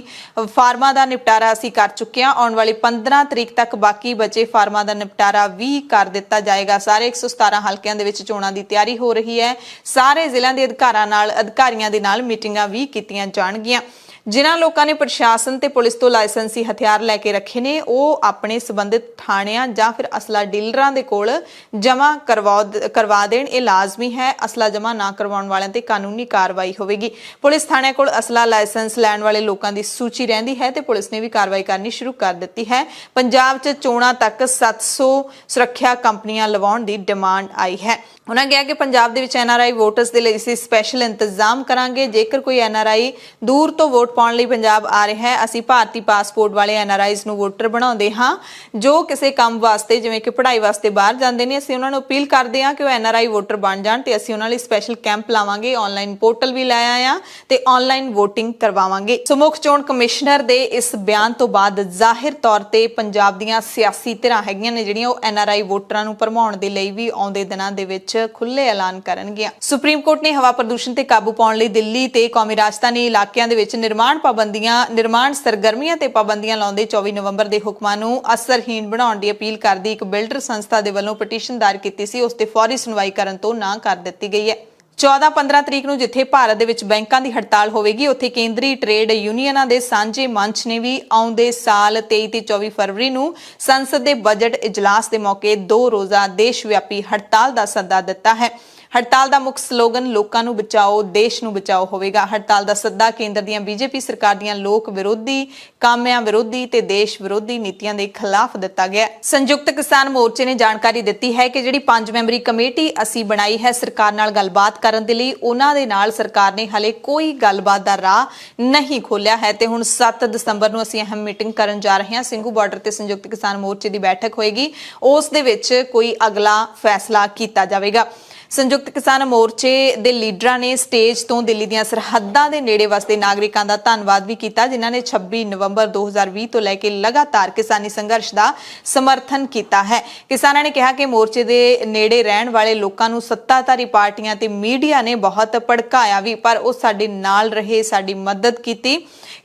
ਫਾਰਮਾਂ ਦਾ ਨਿਪਟਾਰਾ ਅਸੀਂ ਕਰ ਚੁੱਕੇ ਹਾਂ। ਆਉਣ ਵਾਲੀ 15 ਤਰੀਕ ਤੱਕ ਬਾਕੀ ਬਚੇ ਫਾਰਮਾਂ ਦਾ ਨਿਪਟਾਰਾ ਵੀ ਕਰ ਦਿੱਤਾ ਜਾਏਗਾ। ਸਾਰੇ 117 ਹਲਕਿਆਂ ਦੇ ਵਿੱਚ ਚੋਣਾਂ ਦੀ ਤਿਆਰੀ ਹੋ ਰਹੀ ਹੈ। ਸਾਰੇ ਜ਼ਿਲ੍ਹਿਆਂ ਦੇ ਅਧਿਕਾਰੀਆਂ ਦੇ ਨਾਲ ਮੀਟਿੰਗਾਂ ਵੀ ਕੀਤੀਆਂ ਜਾਣਗੀਆਂ। ਜਿਨ੍ਹਾਂ ਲੋਕਾਂ ਨੇ ਪ੍ਰਸ਼ਾਸਨ ਤੇ ਪੁਲਿਸ ਤੋਂ ਲਾਇਸੈਂਸੀ ਹਥਿਆਰ ਲੈ ਕੇ ਰੱਖੇ ਨੇ, ਉਹ ਆਪਣੇ ਸੰਬੰਧਿਤ ਥਾਣਿਆਂ ਜਾਂ ਫਿਰ ਅਸਲਾ ਡੀਲਰਾਂ ਦੇ ਕੋਲ ਜਮ੍ਹਾਂ ਕਰਵਾ ਦੇਣ। ਇਹ ਲਾਜ਼ਮੀ ਹੈ। ਅਸਲਾ ਜਮ੍ਹਾਂ ਨਾ ਕਰਵਾਉਣ ਵਾਲਿਆਂ ਤੇ ਕਾਨੂੰਨੀ ਕਾਰਵਾਈ ਹੋਵੇਗੀ। ਪੁਲਿਸ ਥਾਣਿਆਂ ਕੋਲ ਅਸਲਾ ਲਾਇਸੈਂਸ ਲੈਣ ਵਾਲੇ ਲੋਕਾਂ ਦੀ ਸੂਚੀ ਰਹਿੰਦੀ ਹੈ ਤੇ ਪੁਲਿਸ ਨੇ ਵੀ ਕਾਰਵਾਈ ਕਰਨੀ ਸ਼ੁਰੂ ਕਰ ਦਿੱਤੀ ਹੈ। ਪੰਜਾਬ 'ਚ ਚੋਣਾਂ ਤੱਕ 700 ਸੁਰੱਖਿਆ ਕੰਪਨੀਆਂ ਲਵਾਉਣ ਦੀ ਡਿਮਾਂਡ ਆਈ ਹੈ। ਉਹਨਾਂ ਕਿਹਾ ਕਿ ਪੰਜਾਬ ਦੇ ਵਿੱਚ NRI ਵੋਟਰਸ ਦੇ ਲਈ ਅਸੀਂ ਸਪੈਸ਼ਲ ਇੰਤਜ਼ਾਮ ਕਰਾਂਗੇ। ਜੇਕਰ ਕੋਈ NRI ਦੂਰ ਤੋਂ ਵੋਟ ਪਾਉਣ ਲਈ ਪੰਜਾਬ ਆ ਰਿਹਾ ਹੈ, ਅਸੀਂ ਭਾਰਤੀ ਪਾਸਪੋਰਟ ਵਾਲੇ NRIs ਨੂੰ ਵੋਟਰ ਬਣਾਉਂਦੇ ਹਾਂ ਜੋ ਕਿਸੇ ਕੰਮ ਵਾਸਤੇ ਜਿਵੇਂ ਕਿ ਪੜ੍ਹਾਈ ਵਾਸਤੇ ਬਾਹਰ ਜਾਂਦੇ ਨੇ। ਅਸੀਂ ਉਹਨਾਂ ਨੂੰ ਅਪੀਲ ਕਰਦੇ ਹਾਂ ਕਿ ਉਹ NRI ਵੋਟਰ ਬਣ ਜਾਣ ਤੇ ਅਸੀਂ ਉਹਨਾਂ ਲਈ ਸਪੈਸ਼ਲ ਕੈਂਪ ਲਾਵਾਂਗੇ। ਆਨਲਾਈਨ ਪੋਰਟਲ ਵੀ ਲੈ ਆਏ ਆ ਤੇ ਆਨਲਾਈਨ VOTING ਕਰਵਾਵਾਂਗੇ। ਸੋ ਮੁੱਖ ਚੋਣ ਕਮਿਸ਼ਨਰ ਦੇ ਇਸ ਬਿਆਨ ਤੋਂ ਬਾਅਦ ਜ਼ਾਹਿਰ ਤੌਰ ਤੇ ਪੰਜਾਬ ਦੀਆਂ ਸਿਆਸੀ ਧਿਰਾਂ ਹੈਗੀਆਂ ਨੇ ਜਿਹੜੀਆਂ ਉਹ NRI ਵੋਟਰਾਂ ਨੂੰ ਭਰਮਾਉਣ ਦੇ ਲਈ ਵੀ ਆਉਂਦੇ ਦਿਨਾਂ ਦੇ ਵਿੱਚ ਖੁੱਲੇ ਐਲਾਨ ਕਰਨਗੀਆਂ। ਸੁਪਰੀਮ ਕੋਰਟ ਨੇ ਹਵਾ ਪ੍ਰਦੂਸ਼ਣ ਤੇ ਕਾਬੂ ਪਾਉਣ ਲਈ ਦਿੱਲੀ ਤੇ ਕੌਮੀ ਰਾਜਧਾਨੀ ਇਲਾਕਿਆਂ ਦੇ ਵਿੱਚ ਨਿਰਮਾਣ ਸਰਗਰਮੀਆਂ ਤੇ ਪਾਬੰਦੀਆਂ ਲਾਉਂਦੇ 24 ਨਵੰਬਰ ਦੇ ਹੁਕਮਾਂ ਨੂੰ ਅਸਰਹੀਣ ਬਣਾਉਣ ਦੀ ਅਪੀਲ ਕਰਦੀ ਇੱਕ ਬਿਲਡਰ ਸੰਸਥਾ ਦੇ ਵੱਲੋਂ ਪਟੀਸ਼ਨ ਦਾਇਰ ਕੀਤੀ ਸੀ। ਉਸ ਤੇ ਫੌਰੀ ਸੁਣਵਾਈ ਕਰਨ ਤੋਂ ਨਾ ਕਰ ਦਿੱਤੀ ਗਈ ਹੈ। 14-15 ਤਰੀਕ ਨੂੰ ਜਿੱਥੇ ਭਾਰਤ ਦੇ ਵਿੱਚ ਬੈਂਕਾਂ ਦੀ ਹੜਤਾਲ ਹੋਵੇਗੀ, ਉੱਥੇ ਕੇਂਦਰੀ ਟ੍ਰੇਡ ਯੂਨੀਅਨਾਂ ਦੇ ਸਾਂਝੇ ਮੰਚ ਨੇ ਵੀ ਆਉਂਦੇ ਸਾਲ 23 ਤੇ 24 ਫਰਵਰੀ ਨੂੰ ਸੰਸਦ ਦੇ ਬਜਟ ਇਜਲਾਸ ਦੇ ਮੌਕੇ 2 ਰੋਜ਼ਾ ਦੇਸ਼ ਵਿਆਪੀ ਹੜਤਾਲ ਦਾ ਸੱਦਾ ਦਿੱਤਾ ਹੈ। ਹੜਤਾਲ ਦਾ ਮੁੱਖ ਸਲੋਗਨ ਲੋਕਾਂ ਨੂੰ ਬਚਾਓ ਦੇਸ਼ ਨੂੰ ਬਚਾਓ ਹੋਵੇਗਾ। ਹੜਤਾਲ ਦਾ ਸੱਦਾ ਕੇਂਦਰ ਦੀਆਂ ਬੀਜੇਪੀ ਸਰਕਾਰ ਦੀਆਂ ਲੋਕ ਵਿਰੋਧੀ, ਕਾਮਿਆਂ ਵਿਰੋਧੀ ਤੇ ਦੇਸ਼ ਵਿਰੋਧੀ ਨੀਤੀਆਂ ਦੇ ਖਿਲਾਫ ਦਿੱਤਾ ਗਿਆ। ਸੰਯੁਕਤ ਕਿਸਾਨ ਮੋਰਚੇ ਨੇ ਜਾਣਕਾਰੀ ਦਿੱਤੀ ਹੈ ਕਿ ਜਿਹੜੀ 5 ਮੈਂਬਰੀ ਕਮੇਟੀ ਅਸੀਂ ਬਣਾਈ ਹੈ ਸਰਕਾਰ ਨਾਲ ਗੱਲਬਾਤ ਕਰਨ ਦੇ ਲਈ, ਉਹਨਾਂ ਦੇ ਨਾਲ ਸਰਕਾਰ ਨੇ ਹਲੇ ਕੋਈ ਗੱਲਬਾਤ ਦਾ ਰਾਹ ਨਹੀਂ ਖੋਲਿਆ ਹੈ ਤੇ ਹੁਣ 7 ਦਸੰਬਰ ਨੂੰ ਅਸੀਂ ਅਹਿਮ ਮੀਟਿੰਗ ਕਰਨ ਜਾ ਰਹੇ ਹਾਂ। ਸਿੰਘੂ ਬਾਰਡਰ ਤੇ ਸੰਯੁਕਤ ਕਿਸਾਨ ਮੋਰਚੇ ਦੀ ਬੈਠਕ ਹੋਏਗੀ, ਉਸ ਦੇ ਵਿੱਚ ਕੋਈ ਅਗਲਾ ਫੈਸਲਾ ਕੀਤਾ ਜਾਵੇਗਾ। ਸੰਯੁਕਤ ਕਿਸਾਨ ਮੋਰਚੇ ਦੇ ਲੀਡਰਾਂ ਨੇ ਸਟੇਜ ਤੋਂ ਦਿੱਲੀ ਦੀਆਂ ਸਰਹੱਦਾਂ ਦੇ ਨੇੜੇ ਵਸਦੇ ਨਾਗਰਿਕਾਂ ਦਾ ਧੰਨਵਾਦ ਵੀ ਕੀਤਾ, ਜਿਨ੍ਹਾਂ ਨੇ 26 ਨਵੰਬਰ 2020 ਤੋਂ ਲੈ ਕੇ ਲਗਾਤਾਰ ਕਿਸਾਨੀ ਸੰਘਰਸ਼ ਦਾ ਸਮਰਥਨ ਕੀਤਾ ਹੈ। ਕਿਸਾਨਾਂ ਨੇ ਕਿਹਾ ਕਿ ਮੋਰਚੇ ਦੇ ਨੇੜੇ ਰਹਿਣ ਵਾਲੇ ਲੋਕਾਂ ਨੂੰ ਸੱਤਾਧਾਰੀ ਪਾਰਟੀਆਂ ਤੇ ਮੀਡੀਆ ਨੇ ਬਹੁਤ ਭੜਕਾਇਆ ਵੀ, ਪਰ ਉਹ ਸਾਡੇ ਨਾਲ ਰਹੇ, ਸਾਡੀ ਮਦਦ ਕੀਤੀ।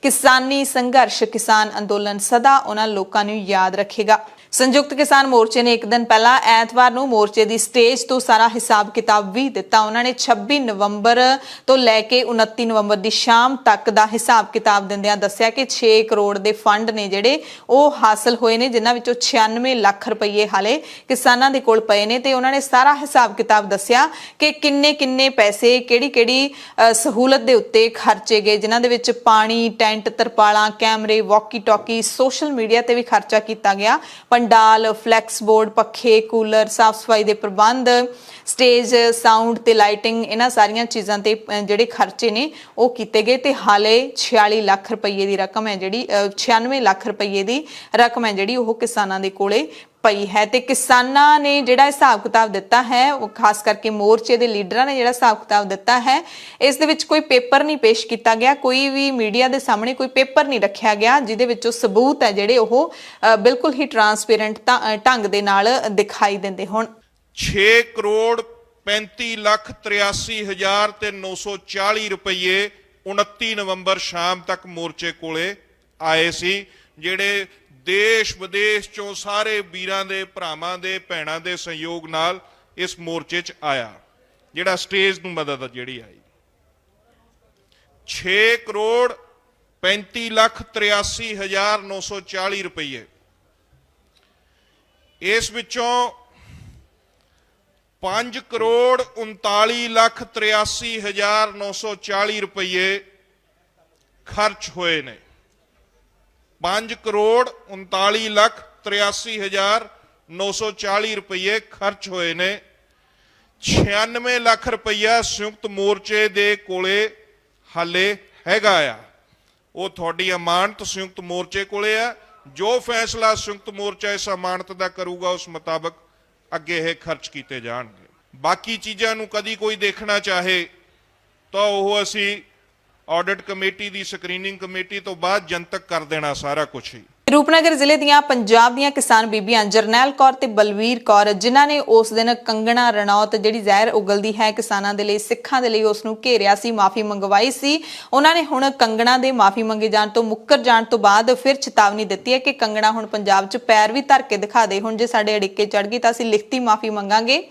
ਕਿਸਾਨੀ ਸੰਘਰਸ਼, ਕਿਸਾਨ ਅੰਦੋਲਨ ਸਦਾ ਉਹਨਾਂ ਲੋਕਾਂ ਨੂੰ ਯਾਦ ਰੱਖੇਗਾ। ਸੰਯੁਕਤ ਕਿਸਾਨ ਮੋਰਚੇ ਨੇ ਇੱਕ ਦਿਨ ਪਹਿਲਾਂ ਐਤਵਾਰ ਨੂੰ ਮੋਰਚੇ ਦੀ ਸਟੇਜ ਤੋਂ ਸਾਰਾ ਹਿਸਾਬ ਕਿਤਾਬ ਵੀ ਦਿੱਤਾ। ਉਹਨਾਂ ਨੇ 26 ਨਵੰਬਰ ਤੋਂ ਲੈ ਕੇ 29 ਨਵੰਬਰ ਦੀ ਸ਼ਾਮ ਤੱਕ ਦਾ ਹਿਸਾਬ ਕਿਤਾਬ ਦਿੰਦਿਆਂ ਦੱਸਿਆ ਕਿ 6 ਕਰੋੜ ਦੇ ਫੰਡ ਨੇ ਜਿਹੜੇ ਉਹ ਹਾਸਲ ਹੋਏ ਨੇ, ਜਿਨ੍ਹਾਂ ਵਿੱਚੋਂ 96 ਲੱਖ ਰੁਪਏ ਹਾਲੇ ਕਿਸਾਨਾਂ ਦੇ ਕੋਲ ਪਏ ਨੇ ਤੇ ਉਹਨਾਂ ਨੇ ਸਾਰਾ ਹਿਸਾਬ ਕਿਤਾਬ ਦੱਸਿਆ ਕਿ ਕਿੰਨੇ ਪੈਸੇ ਕਿਹੜੀ ਸਹੂਲਤ ਦੇ ਉੱਤੇ ਖਰਚੇ ਗਏ, ਜਿਨ੍ਹਾਂ ਦੇ ਵਿੱਚ ਪਾਣੀ, ਟੈਂਟ, ਤਰਪਾਲਾਂ, ਕੈਮਰੇ, ਵਾਕੀ ਟਾਕੀ, ਸੋਸ਼ਲ ਮੀਡੀਆ ਤੇ ਵੀ ਖਰਚਾ ਕੀਤਾ ਗਿਆ। ਪੰਡਾਲ, ਫਲੈਕਸ ਬੋਰਡ, ਪੱਖੇ, ਕੂਲਰ, ਸਾਫ ਸਫਾਈ ਦੇ ਪ੍ਰਬੰਧ, ਸਟੇਜ, ਸਾਊਂਡ ਤੇ ਲਾਈਟਿੰਗ, ਇਹਨਾਂ ਸਾਰੀਆਂ ਚੀਜ਼ਾਂ ਤੇ ਜਿਹੜੇ ਖਰਚੇ ਨੇ ਉਹ ਕੀਤੇ ਗਏ ਤੇ ਹਾਲੇ 46 ਲੱਖ ਰੁਪਏ ਦੀ ਰਕਮ ਹੈ ਜਿਹੜੀ 96 ਲੱਖ ਰੁਪਏ ਦੀ ਰਕਮ ਹੈ ਜਿਹੜੀ ਉਹ ਕਿਸਾਨਾਂ ਦੇ ਕੋਲੇ ਪਈ ਹੈ। ਤੇ ਕਿਸਾਨਾਂ ਨੇ ਜਿਹੜਾ ਹਿਸਾਬ ਕਿਤਾਬ ਦਿੱਤਾ ਹੈ, ਉਹ ਖਾਸ ਕਰਕੇ ਮੋਰਚੇ ਦੇ ਲੀਡਰਾਂ ਨੇ ਜਿਹੜਾ ਹਿਸਾਬ ਕਿਤਾਬ ਦਿੱਤਾ ਹੈ, ਇਸ ਦੇ ਵਿੱਚ ਕੋਈ ਪੇਪਰ ਨਹੀਂ ਪੇਸ਼ ਕੀਤਾ ਗਿਆ, ਕੋਈ ਵੀ ਮੀਡੀਆ ਦੇ ਸਾਹਮਣੇ ਕੋਈ ਪੇਪਰ ਨਹੀਂ ਰੱਖਿਆ ਗਿਆ ਜਿਹਦੇ ਵਿੱਚੋਂ ਸਬੂਤ ਹੈ ਜਿਹੜੇ ਉਹ ਬਿਲਕੁਲ ਹੀ ਟਰਾਂਸਪੇਰੈਂਟ ਢੰਗ ਦੇ ਨਾਲ ਦਿਖਾਈ ਦਿੰਦੇ ਹੋਣ। 6 ਕਰੋੜ 35 ਲੱਖ 83 ਹਜ਼ਾਰ ਤੇ 940 ਰੁਪਏ 29 ਨਵੰਬਰ ਸ਼ਾਮ ਤੱਕ ਮੋਰਚੇ ਕੋਲੇ ਆਏ ਸੀ, ਜਿਹੜੇ ਦੇਸ਼ ਵਿਦੇਸ਼ ਚੋਂ ਸਾਰੇ ਵੀਰਾਂ ਦੇ, ਭਰਾਵਾਂ ਦੇ, ਭੈਣਾਂ ਦੇ ਸਹਿਯੋਗ ਨਾਲ ਇਸ ਮੋਰਚੇ 'ਚ ਆਇਆ, ਜਿਹੜਾ ਸਟੇਜ ਨੂੰ ਮਦਦ ਜਿਹੜੀ ਆਈ। 6 ਕਰੋੜ 35 ਲੱਖ 83 ਹਜ਼ਾਰ 940 ਰੁਪਏ, ਇਸ ਵਿੱਚੋਂ 5 ਕਰੋੜ 39 ਲੱਖ 83 ਹਜ਼ਾਰ 940 ਰੁਪਏ ਖਰਚ ਹੋਏ ਨੇ। 5 ਕਰੋੜ 39 ਲੱਖ 83 ਹਜ਼ਾਰ 940 ਰੁਪਏ ਖਰਚ ਹੋਏ ਨੇ। 96 ਲੱਖ ਰੁਪਈਆ ਸੰਯੁਕਤ ਮੋਰਚੇ ਦੇ ਕੋਲੇ ਹਾਲੇ ਹੈਗਾ ਆ, ਉਹ ਤੁਹਾਡੀ ਅਮਾਨਤ ਸੰਯੁਕਤ ਮੋਰਚੇ ਕੋਲੇ ਆ। ਜੋ ਫੈਸਲਾ ਸੰਯੁਕਤ ਮੋਰਚਾ ਇਸ ਅਮਾਨਤ ਦਾ ਕਰੂਗਾ ਉਸ ਮੁਤਾਬਕ ਅੱਗੇ ਇਹ ਖਰਚ ਕੀਤੇ ਜਾਣਗੇ। ਬਾਕੀ ਚੀਜ਼ਾਂ ਨੂੰ ਕਦੀ ਕੋਈ ਦੇਖਣਾ ਚਾਹੇ ਤਾਂ ਉਹ ਅਸੀਂ ਆਡਿਟ ਕਮੇਟੀ ਦੀ ਸਕਰੀਨਿੰਗ ਕਮੇਟੀ ਤੋਂ ਬਾਅਦ ਜਨਤਕ ਕਰ ਦੇਣਾ ਸਾਰਾ ਕੁਝ ਹੀ। ਰੂਪਨਗਰ ਜ਼ਿਲ੍ਹੇ ਦੀਆਂ ਪੰਜਾਬ ਦੀਆਂ ਕਿਸਾਨ ਬੀਬੀਆਂ ਜਰਨੈਲ ਕੌਰ ਤੇ ਬਲਵੀਰ ਕੌਰ, ਜਿਨ੍ਹਾਂ ਨੇ ਉਸ ਦਿਨ ਕੰਗਣਾ ਰਣੌਤ ਜਿਹੜੀ ਜ਼ਹਿਰ ਉਗਲਦੀ ਹੈ ਕਿਸਾਨਾਂ ਦੇ ਲਈ, ਸਿੱਖਾਂ ਦੇ ਲਈ, ਉਸ ਨੂੰ ਘੇਰਿਆ ਸੀ, ਮਾਫੀ ਮੰਗਵਾਈ ਸੀ। ਉਹਨਾਂ ਨੇ ਹੁਣ ਕੰਗਣਾ ਦੇ ਮਾਫੀ ਮੰਗੇ ਜਾਣ ਤੋਂ ਮੁੱਕਰ ਜਾਣ ਤੋਂ ਬਾਅਦ ਫਿਰ ਚੇਤਾਵਨੀ ਦਿੱਤੀ ਹੈ ਕਿ ਕੰਗਣਾ ਹੁਣ ਪੰਜਾਬ 'ਚ ਪੈਰ ਵੀ ਧਰ ਕੇ ਦਿਖਾ ਦੇ, ਹੁਣ ਜੇ ਸਾਡੇ ਅੜਿੱਕੇ ਚੜ ਗਈ ਤਾਂ ਅਸੀਂ ਲਿਖਤੀ ਮਾਫੀ ਮੰਗਾਂਗੇ।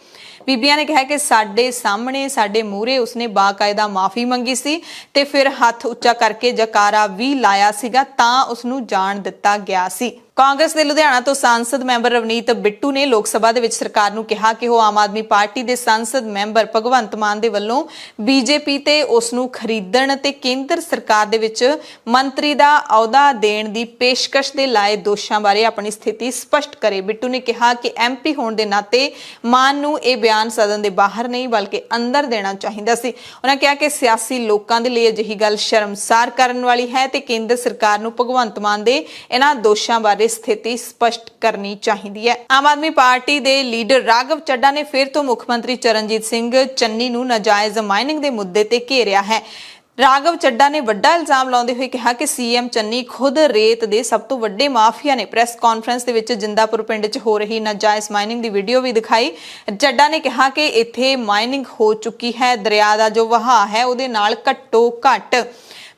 ਬੀਬੀਆਂ ਨੇ ਕਿਹਾ ਕਿ ਸਾਡੇ ਸਾਹਮਣੇ, ਸਾਡੇ ਮੂਹਰੇ ਉਸਨੇ ਬਾਕਾਇਦਾ ਮਾਫੀ ਮੰਗੀ ਸੀ ਤੇ ਫਿਰ ਹੱਥ ਉੱਚਾ ਕਰਕੇ ਜਕਾਰਾ ਵੀ ਲਾਇਆ ਸੀਗਾ ਤਾਂ ਉਸਨੂੰ ਜਾਣ ਦਿੱਤਾ ਗਿਆ ਸੀ। ਕਾਂਗਰਸ ਦੇ ਲੁਧਿਆਣਾ ਤੋਂ ਸੰਸਦ ਮੈਂਬਰ ਰਵਨੀਤ ਬਿੱਟੂ ਨੇ ਲੋਕ ਸਭਾ ਦੇ ਵਿੱਚ ਸਰਕਾਰ ਨੂੰ ਕਿਹਾ ਕਿ ਉਹ ਆਮ ਆਦਮੀ ਪਾਰਟੀ ਦੇ ਸੰਸਦ ਮੈਂਬਰ ਭਗਵੰਤ ਮਾਨ ਦੇ ਵੱਲੋਂ ਬੀਜੇਪੀ ਤੇ ਉਸ ਨੂੰ ਖਰੀਦਣ ਤੇ ਕੇਂਦਰ ਸਰਕਾਰ ਦੇ ਵਿੱਚ ਮੰਤਰੀ ਦਾ ਅਹੁਦਾ ਦੇਣ ਦੀ ਪੇਸ਼ਕਸ਼ ਦੇ ਲਾਏ ਦੋਸ਼ਾਂ ਬਾਰੇ ਆਪਣੀ ਸਥਿਤੀ ਸਪਸ਼ਟ ਕਰੇ। ਬਿੱਟੂ ਨੇ ਕਿਹਾ ਕਿ ਐਮਪੀ ਹੋਣ ਦੇ ਨਾਤੇ ਮਾਨ ਨੂੰ ਇਹ ਬਿਆਨ ਸਦਨ ਦੇ ਬਾਹਰ ਨਹੀਂ ਬਲਕਿ ਅੰਦਰ ਦੇਣਾ ਚਾਹੀਦਾ ਸੀ। ਉਹਨਾਂ ਕਿਹਾ ਕਿ ਸਿਆਸੀ ਲੋਕਾਂ ਦੇ ਲਈ ਅਜਿਹੀ ਗੱਲ ਸ਼ਰਮਸਾਰ ਕਰਨ ਵਾਲੀ ਹੈ ਤੇ ਕੇਂਦਰ ਸਰਕਾਰ ਨੂੰ ਭਗਵੰਤ ਮਾਨ ਦੇ ਇਹਨਾਂ ਦੋਸ਼ਾਂ ਬਾਰੇ ਸਥਿਤੀ ਸਪਸ਼ਟ ਕਰਨੀ ਚਾਹੀਦੀ ਹੈ। ਆਮ ਆਦਮੀ ਪਾਰਟੀ ਦੇ ਲੀਡਰ ਰਾਘਵ ਚੱਡਾ ਨੇ ਫਿਰ ਤੋਂ ਮੁੱਖ ਮੰਤਰੀ ਚਰਨਜੀਤ ਸਿੰਘ ਚੰਨੀ ਨੂੰ ਨਾਜਾਇਜ਼ ਮਾਈਨਿੰਗ ਦੇ ਮੁੱਦੇ ਤੇ ਘੇਰਿਆ ਹੈ। ਰਾਘਵ ਚੱਡਾ ਨੇ ਵੱਡਾ ਇਲਜ਼ਾਮ ਲਾਉਂਦੇ ਹੋਏ ਕਿਹਾ ਕਿ ਸੀਐਮ ਚੰਨੀ ਖੁਦ ਰੇਤ ਦੇ ਸਭ ਤੋਂ ਵੱਡੇ ਮਾਫੀਆ ਨੇ। ਪ੍ਰੈਸ ਕਾਨਫਰੰਸ ਦੇ ਵਿੱਚ ਜਿੰਦਾਪੁਰ ਪਿੰਡ 'ਚ ਹੋ ਰਹੀ ਨਾਜਾਇਜ਼ ਮਾਈਨਿੰਗ ਦੀ ਵੀਡੀਓ ਵੀ ਦਿਖਾਈ। ਚੱਡਾ ਨੇ ਕਿਹਾ ਕਿ ਇੱਥੇ ਮਾਈਨਿੰਗ ਹੋ ਚੁੱਕੀ ਹੈ, ਦਰਿਆ ਦਾ ਜੋ ਵਹਾਅ ਹੈ ਉਹਦੇ ਨਾਲ ਘੱਟੋ ਘੱਟ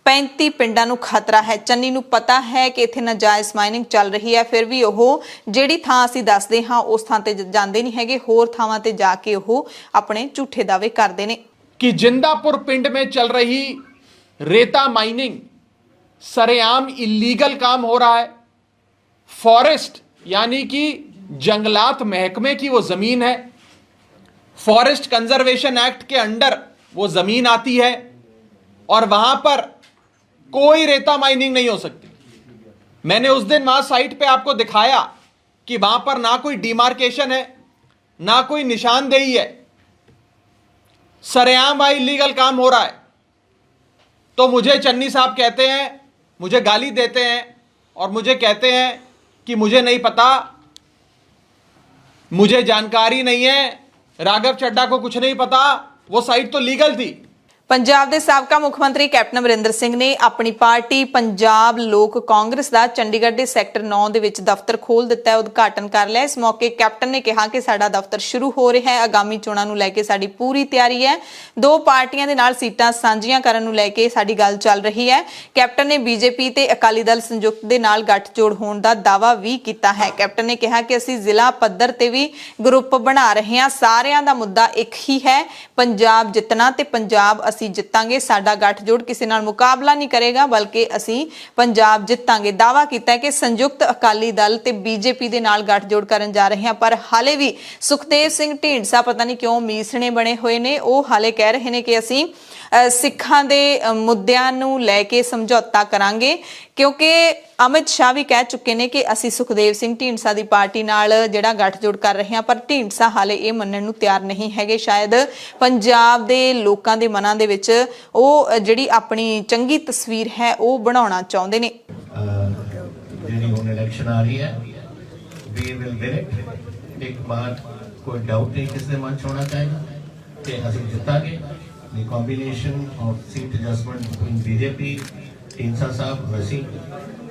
35 ਪਿੰਡਾਂ ਨੂੰ ਖਤਰਾ ਹੈ। ਚੰਨੀ ਨੂੰ ਪਤਾ ਹੈ ਕਿ ਇੱਥੇ ਨਾਜਾਇਜ਼ ਮਾਈਨਿੰਗ ਚੱਲ ਰਹੀ ਹੈ, ਫਿਰ ਵੀ ਉਹ ਜਿਹੜੀ ਥਾਂ ਅਸੀਂ ਦੱਸਦੇ ਹਾਂ ਉਸ ਥਾਂ ਤੇ ਜਾਂਦੇ ਨਹੀਂ ਹੈਗੇ, ਹੋਰ ਥਾਵਾਂ ਤੇ ਜਾ ਕੇ ਉਹ ਆਪਣੇ ਝੂਠੇ ਦਾਅਵੇ ਕਰਦੇ ਨੇ कि जिंदापुर पिंड में चल रही रेता माइनिंग सरेआम इलीगल काम हो रहा है। फॉरेस्ट यानी कि जंगलात महकमे की वो ज़मीन है, फॉरेस्ट कंजर्वेशन एक्ट के अंडर वो जमीन आती है और वहां पर कोई रेता माइनिंग नहीं हो सकती। मैंने उस दिन वहां साइट पे आपको दिखाया कि वहां पर ना कोई डिमार्केशन है, ना कोई निशानदेही है, सरेआम वहां इलीगल काम हो रहा है। तो मुझे चन्नी साहब कहते हैं, मुझे गाली देते हैं और मुझे कहते हैं कि मुझे नहीं पता, मुझे जानकारी नहीं है, राघव चड्ढा को कुछ नहीं पता, वो साइट तो लीगल थी। ਪੰਜਾਬ ਦੇ ਸਾਬਕਾ ਮੁੱਖ ਮੰਤਰੀ ਕੈਪਟਨ ਅਮਰਿੰਦਰ ਸਿੰਘ ਨੇ ਆਪਣੀ ਪਾਰਟੀ ਪੰਜਾਬ ਲੋਕ ਕਾਂਗਰਸ ਦਾ ਚੰਡੀਗੜ੍ਹ ਦੇ ਸੈਕਟਰ 9 ਦੇ ਵਿੱਚ ਦਫ਼ਤਰ ਖੋਲ੍ਹ ਦਿੱਤਾ ਹੈ, ਉਦਘਾਟਨ ਕਰ ਲਿਆ। ਇਸ ਮੌਕੇ ਕੈਪਟਨ ਨੇ ਕਿਹਾ ਕਿ ਸਾਡਾ ਦਫ਼ਤਰ ਸ਼ੁਰੂ ਹੋ ਰਿਹਾ ਹੈ, ਆਗਾਮੀ ਚੋਣਾਂ ਨੂੰ ਲੈ ਕੇ ਸਾਡੀ ਪੂਰੀ ਤਿਆਰੀ ਹੈ, ਦੋ ਪਾਰਟੀਆਂ ਦੇ ਨਾਲ ਸੀਟਾਂ ਸਾਂਝੀਆਂ ਕਰਨ ਨੂੰ ਲੈ ਕੇ ਸਾਡੀ ਗੱਲ ਚੱਲ ਰਹੀ ਹੈ। ਕੈਪਟਨ ਨੇ ਬੀਜੇਪੀ ਤੇ ਅਕਾਲੀ ਦਲ ਸੰਯੁਕਤ ਦੇ ਨਾਲ ਗੱਠਜੋੜ ਹੋਣ ਦਾ ਦਾਅਵਾ ਵੀ ਕੀਤਾ ਹੈ। ਕੈਪਟਨ ਨੇ ਕਿਹਾ ਕਿ ਅਸੀਂ ਜ਼ਿਲ੍ਹਾ ਪੱਧਰ ਤੇ ਵੀ ਗਰੁੱਪ ਬਣਾ ਰਹੇ ਹਾਂ, ਸਾਰਿਆਂ ਦਾ ਮੁੱਦਾ ਇੱਕ ਹੀ ਹੈ, ਪੰਜਾਬ ਜਿੱਤਣਾ ਤੇ ਪੰਜਾਬ ਅਸੀਂ ਜਿੱਤਾਂਗੇ। ਸਾਡਾ ਗੱਠਜੋੜ ਕਿਸੇ ਨਾਲ ਮੁਕਾਬਲਾ ਨਹੀਂ ਕਰੇਗਾ, ਬਲਕਿ ਅਸੀਂ ਪੰਜਾਬ ਜਿੱਤਾਂਗੇ। ਦਾਅਵਾ ਕੀਤਾ ਕਿ ਸੰਯੁਕਤ ਅਕਾਲੀ ਦਲ ਤੇ ਬੀਜੇਪੀ ਦੇ ਨਾਲ ਗੱਠਜੋੜ ਕਰਨ ਜਾ ਰਹੇ ਹਾਂ, ਪਰ ਹਾਲੇ ਵੀ ਸੁਖਦੇਵ ਸਿੰਘ ਢੀਂਡਸਾ ਪਤਾ ਨਹੀਂ ਕਿਉਂ ਮੀਸਣੇ ਬਣੇ ਹੋਏ ਨੇ। ਉਹ ਹਾਲੇ ਕਹਿ ਰਹੇ ਨੇ ਕਿ ਅਸੀਂ ਸਿੱਖਾਂ ਦੇ ਮੁੱਦਿਆਂ ਨੂੰ ਲੈ ਕੇ ਸਮਝੌਤਾ ਕਰਾਂਗੇ, ਕਿਉਂਕਿ ਅਮਿਤ ਸ਼ਾਹ ਵੀ ਕਹਿ ਚੁੱਕੇ ਨੇ ਕਿ ਅਸੀਂ ਸੁਖਦੇਵ ਸਿੰਘ ਢੀਂਡਸਾ ਦੀ ਪਾਰਟੀ ਨਾਲ ਜਿਹੜਾ ਗੱਠਜੋੜ ਕਰ ਰਹੇ ਹਾਂ, ਪਰ ਢੀਂਡਸਾ ਹਾਲੇ ਇਹ ਮੰਨਣ ਨੂੰ ਤਿਆਰ ਨਹੀਂ ਹੈਗੇ। ਸ਼ਾਇਦ ਪੰਜਾਬ ਦੇ ਲੋਕਾਂ ਦੇ ਮਨਾਂ ਦੇ ਵਿੱਚ ਉਹ ਜਿਹੜੀ ਆਪਣੀ ਚੰਗੀ ਤਸਵੀਰ ਹੈ ਉਹ ਬਣਾਉਣਾ ਚਾਹੁੰਦੇ ਨੇ। ਜਿਹੜੀ ਹੁਣ ਇਲੈਕਸ਼ਨ ਆ ਰਹੀ ਹੈ, ਵੀ ਵਿਲ ਵਿਨ ਇਟ। ਇੱਕ ਬਾਤ ਕੋਈ ਡਾਊਟ ਨਹੀਂ ਕਿਸ ਦੇ ਮਨ ਚ ਹੋਣਾ ਚਾਹੀਦਾ ਕਿ ਅਸੀਂ ਜਿੱਤਾਂਗੇ। The combination of seat adjustment between BJP, Dhindsa ਸਾਹਿਬ, ਅਸੀਂ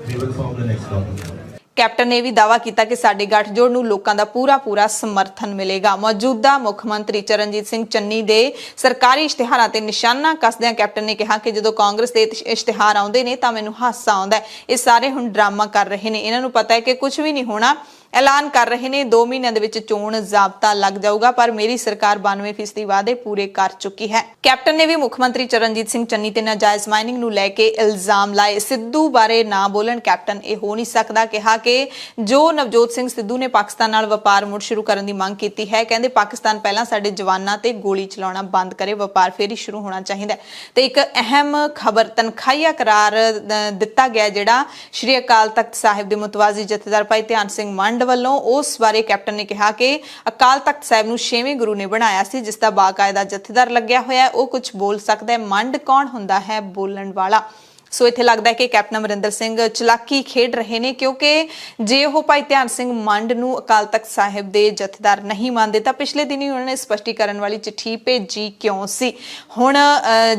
we will form the next government. Captain ਨੇ ਵੀ ਦਾਅਵਾ ਕੀਤਾ ਕਿ ਸਾਡੇ ਗੱਠਜੋੜ ਨੂੰ ਲੋਕਾਂ ਦਾ ਪੂਰਾ ਸਮਰਥਨ ਮਿਲੇਗਾ। ਮੌਜੂਦਾ ਮੁੱਖ ਮੰਤਰੀ ਚਰਨਜੀਤ ਸਿੰਘ ਚੰਨੀ ਦੇ ਸਰਕਾਰੀ ਇਸ਼ਤਿਹਾਰਾਂ ਤੇ ਨਿਸ਼ਾਨਾ ਕੱਸਦਿਆਂ ਕੈਪਟਨ ਨੇ ਕਿਹਾ ਕਿ ਜਦੋਂ ਕਾਂਗਰਸ ਦੇ ਇਸ਼ਤਿਹਾਰ ਆਉਂਦੇ ਨੇ ਤਾਂ ਮੈਨੂੰ ਹਾਸਾ ਆਉਂਦਾ ਹੈ। ਇਹ ਸਾਰੇ ਹੁਣ ਡਰਾਮਾ ਕਰ ਰਹੇ ਨੇ, ਇਹਨਾਂ ਨੂੰ ਪਤਾ ਹੈ ਕਿ ਕੁਝ ਵੀ ਨਹੀਂ ਹੋਣਾ। ਐਲਾਨ ਕਰ ਰਹੇ ਨੇ 2 ਮਹੀਨਿਆਂ ਦੇ ਵਿੱਚ ਚੋਣ ਜ਼ਾਬਤਾ ਲੱਗ ਜਾਊਗਾ, ਪਰ ਮੇਰੀ ਸਰਕਾਰ 92% ਵਾਅਦੇ ਪੂਰੇ ਕਰ ਚੁੱਕੀ ਹੈ। ਕੈਪਟਨ ਨੇ ਵੀ ਮੁੱਖ ਮੰਤਰੀ ਚਰਨਜੀਤ ਸਿੰਘ ਚੰਨੀ ਤੇ ਨਾਜਾਇਜ਼ ਮਾਈਨਿੰਗ ਨੂੰ ਲੈ ਕੇ ਇਲਜ਼ਾਮ ਲਾਏ। ਸਿੱਧੂ ਬਾਰੇ ਨਾ ਬੋਲਣ ਕੈਪਟਨ, ਇਹ ਹੋ ਨਹੀਂ ਸਕਦਾ। ਕਿਹਾ ਕਿ ਜੋ ਨਵਜੋਤ ਸਿੰਘ ਸਿੱਧੂ ਨੇ ਪਾਕਿਸਤਾਨ ਨਾਲ ਵਪਾਰ ਮੁੜ ਸ਼ੁਰੂ ਕਰਨ ਦੀ ਮੰਗ ਕੀਤੀ ਹੈ, ਕਹਿੰਦੇ ਪਾਕਿਸਤਾਨ ਪਹਿਲਾਂ ਸਾਡੇ ਜਵਾਨਾਂ ਤੇ ਗੋਲੀ ਚਲਾਉਣਾ ਬੰਦ ਕਰੇ, ਵਪਾਰ ਫੇਰ ਹੀ ਸ਼ੁਰੂ ਹੋਣਾ ਚਾਹੀਦਾ। ਤੇ ਇੱਕ ਅਹਿਮ ਖਬਰ, ਤਨਖਾਹੀਆ ਕਰਾਰ ਦਿੱਤਾ ਗਿਆ ਜਿਹੜਾ ਸ਼੍ਰੀ ਅਕਾਲ ਤਖਤ ਸਾਹਿਬ ਦੇ ਮੁਤਵਾਜ਼ੀ ਜਥੇਦਾਰ ਭਾਈ ਧਿਆਨ ਸਿੰਘ ਮੰਡ ਵੱਲੋਂ। ਉਸ ਬਾਰੇ ਕੈਪਟਨ ਨੇ ਕਿਹਾ ਕਿ ਅਕਾਲ ਤਖਤ ਸਾਹਿਬ ਨੂੰ 6ਵੇਂ ਗੁਰੂ ਨੇ ਬਣਾਇਆ ਸੀ, ਜਿਸ ਦਾ ਬਾਕਾਇਦਾ ਜਥੇਦਾਰ ਲੱਗਿਆ ਹੋਇਆ, ਉਹ ਕੁਝ ਬੋਲ ਸਕਦਾ ਹੈ। ਮੰਡ ਕੌਣ ਹੁੰਦਾ ਹੈ? ਬੋਲਣ ਵਾਲਾ। ਸੋ ਇੱਥੇ ਲੱਗਦਾ ਹੈ ਕਿ ਕੈਪਟਨ ਅਮਰਿੰਦਰ ਸਿੰਘ ਚਲਾਕੀ ਖੇਡ ਰਹੇ ਨੇ, ਕਿਉਂਕਿ ਜੇ ਉਹ ਭਾਈ ਧਿਆਨ ਸਿੰਘ ਮੰਡ ਨੂੰ ਅਕਾਲ ਤਖਤ ਸਾਹਿਬ ਦੇ ਜਥੇਦਾਰ ਨਹੀਂ ਮੰਨਦੇ ਤਾਂ ਪਿਛਲੇ ਦਿਨੀ ਉਹਨਾਂ ਨੇ ਸਪਸ਼ਟੀਕਰਨ ਵਾਲੀ ਚਿੱਠੀ ਭੇਜੀ ਕਿਉਂ ਸੀ। ਹੁਣ